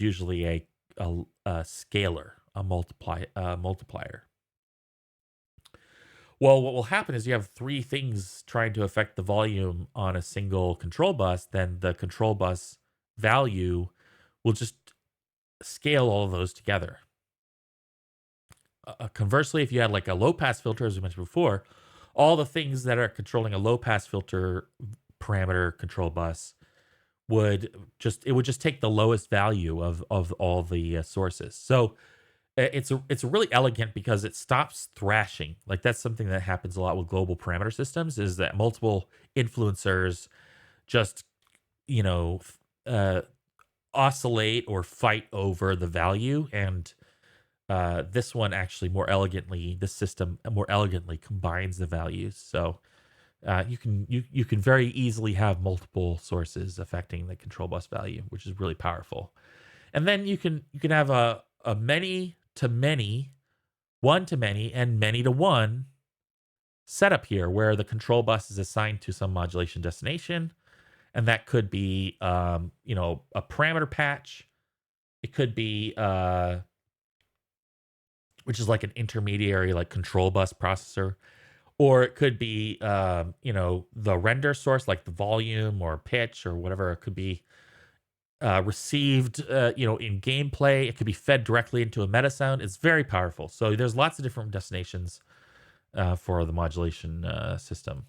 usually a scalar, a multiplier. Well, what will happen is you have three things trying to affect the volume on a single control bus. Then the control bus value will just scale all of those together. Conversely, if you had like a low pass filter, as we mentioned before, all the things that are controlling a low pass filter parameter control bus would just take the lowest value of all the sources. So it's really elegant because it stops thrashing. Like that's something that happens a lot with global parameter systems, is that multiple influencers just you know uh, oscillate or fight over the value. And this one actually this system more elegantly combines the values. So you can very easily have multiple sources affecting the control bus value, which is really powerful. And then you can have a many to many, one to many, and many to one setup here, where the control bus is assigned to some modulation destination, and that could be a parameter patch. It could be which is like an intermediary, like control bus processor, or it could be the render source, like the volume or pitch or whatever. It could be received in gameplay. It could be fed directly into a meta sound. It's very powerful. So there's lots of different destinations for the modulation system.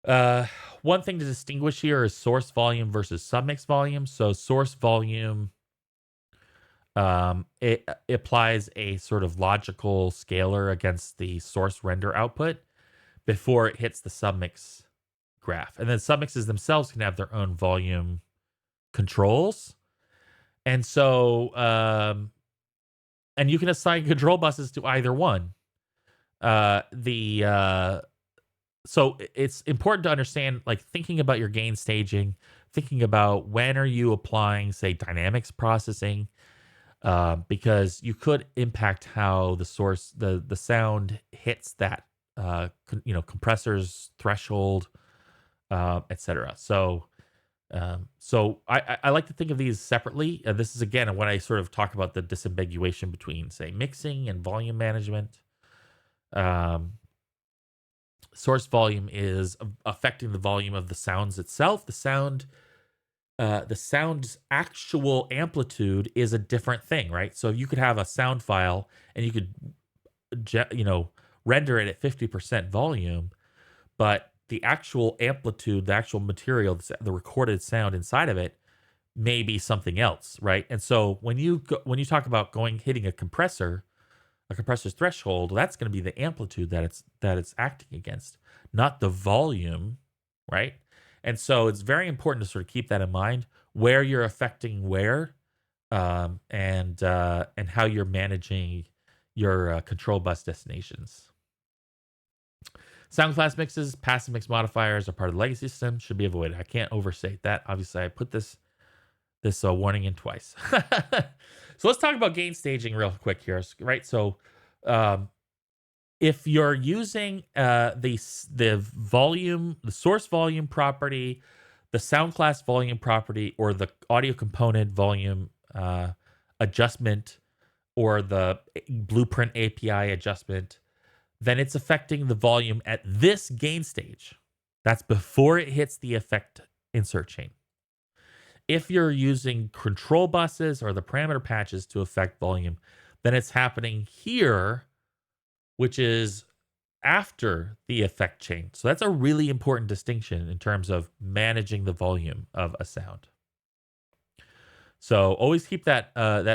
One thing to distinguish here is source volume versus submix volume. So source volume, it applies a sort of logical scalar against the source render output before it hits the submix graph. And then submixes themselves can have their own volume controls. And so, and you can assign control buses to either one. So it's important to understand, like, thinking about your gain staging, thinking about when are you applying, say, dynamics processing, because you could impact how the sound hits that, compressor's threshold, etc. So I like to think of these separately. This is again when I sort of talk about the disambiguation between, say, mixing and volume management. Um, Source volume is affecting the volume of the sounds itself. The sound's actual amplitude is a different thing, right? So you could have a sound file and you could, render it at 50% volume, but the actual amplitude, the actual material, the recorded sound inside of it may be something else, right? And so when you talk about hitting a compressor's threshold, that's going to be the amplitude that it's acting against, not the volume, right? And so it's very important to sort of keep that in mind, where you're affecting where, and how you're managing your control bus destinations. Sound class mixes, passive mix modifiers are part of the legacy system, should be avoided. I can't overstate that. Obviously, I put this warning in twice. So let's talk about gain staging real quick here, right? So if you're using the volume, the source volume property, the sound class volume property, or the audio component volume adjustment, or the blueprint API adjustment, then it's affecting the volume at this gain stage. That's before it hits the effect insert chain. If you're using control buses or the parameter patches to affect volume, then it's happening here, which is after the effect chain. So that's a really important distinction in terms of managing the volume of a sound. So always keep that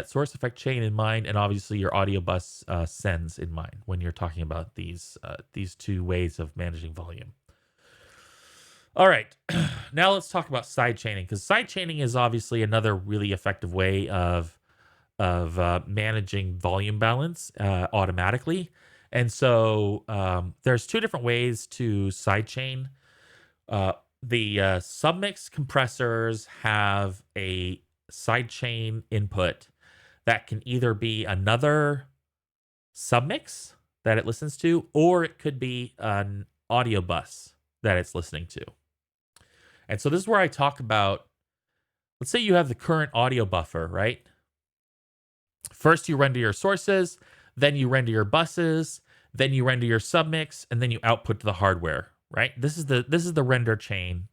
source effect chain in mind, and obviously your audio bus sends in mind when you're talking about these two ways of managing volume. All right, now let's talk about side chaining, because side chaining is obviously another really effective way of managing volume balance automatically. And so there's two different ways to sidechain. The submix compressors have a sidechain input that can either be another submix that it listens to, or it could be an audio bus that it's listening to. And so this is where I talk about, let's say you have the current audio buffer, right? First you render your sources, then you render your buses, then you render your submix, and then you output to the hardware, right? This is the render chain.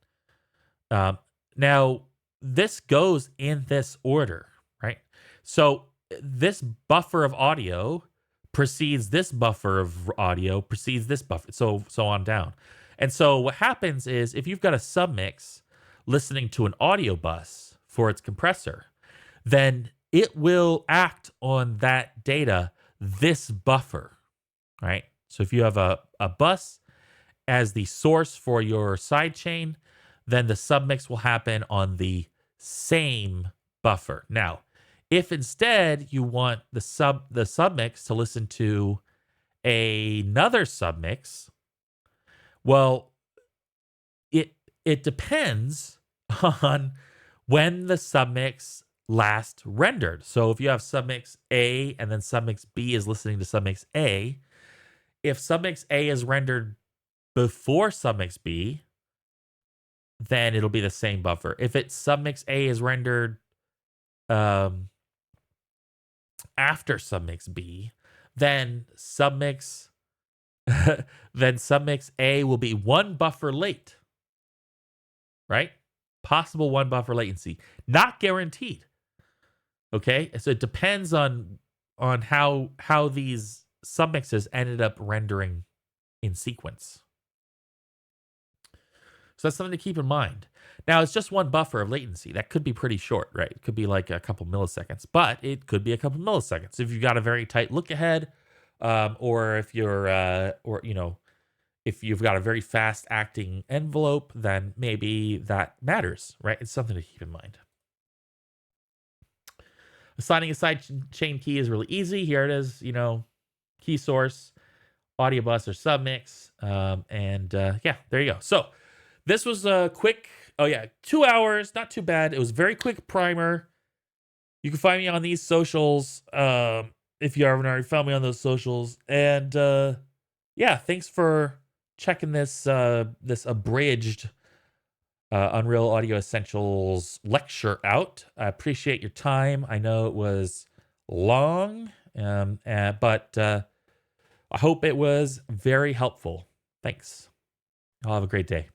Now this goes in this order, right? So this buffer of audio precedes this buffer of audio, precedes this buffer, so on down. And so what happens is, if you've got a submix listening to an audio bus for its compressor, then it will act on that data, this buffer, right? So if you have a bus as the source for your sidechain, then the submix will happen on the same buffer. Now, if instead you want the submix to listen to another submix, well, it depends on when the submix last rendered. So if you have submix A and then submix B is listening to submix A, if submix A is rendered before submix B, then it'll be the same buffer. If it's submix A is rendered after submix B, then submix A will be one buffer late, right? Possible one buffer latency, not guaranteed. Okay, so it depends on how these submixes ended up rendering in sequence. So that's something to keep in mind. Now, it's just one buffer of latency. That could be pretty short, right? It could be like a couple milliseconds, but it could be a couple milliseconds if you've got a very tight look ahead, or if you're, if you've got a very fast acting envelope, then maybe that matters, right? It's something to keep in mind. Assigning a sidechain key is really easy. Here it is, key source, audio bus or submix. Yeah, there you go. So this was a quick, 2 hours, not too bad. It was a very quick primer. You can find me on these socials if you haven't already found me on those socials. And yeah, thanks for checking this this abridged Unreal Audio Essentials lecture out. I appreciate your time. I know it was long, but I hope it was very helpful. Thanks. I'll have a great day.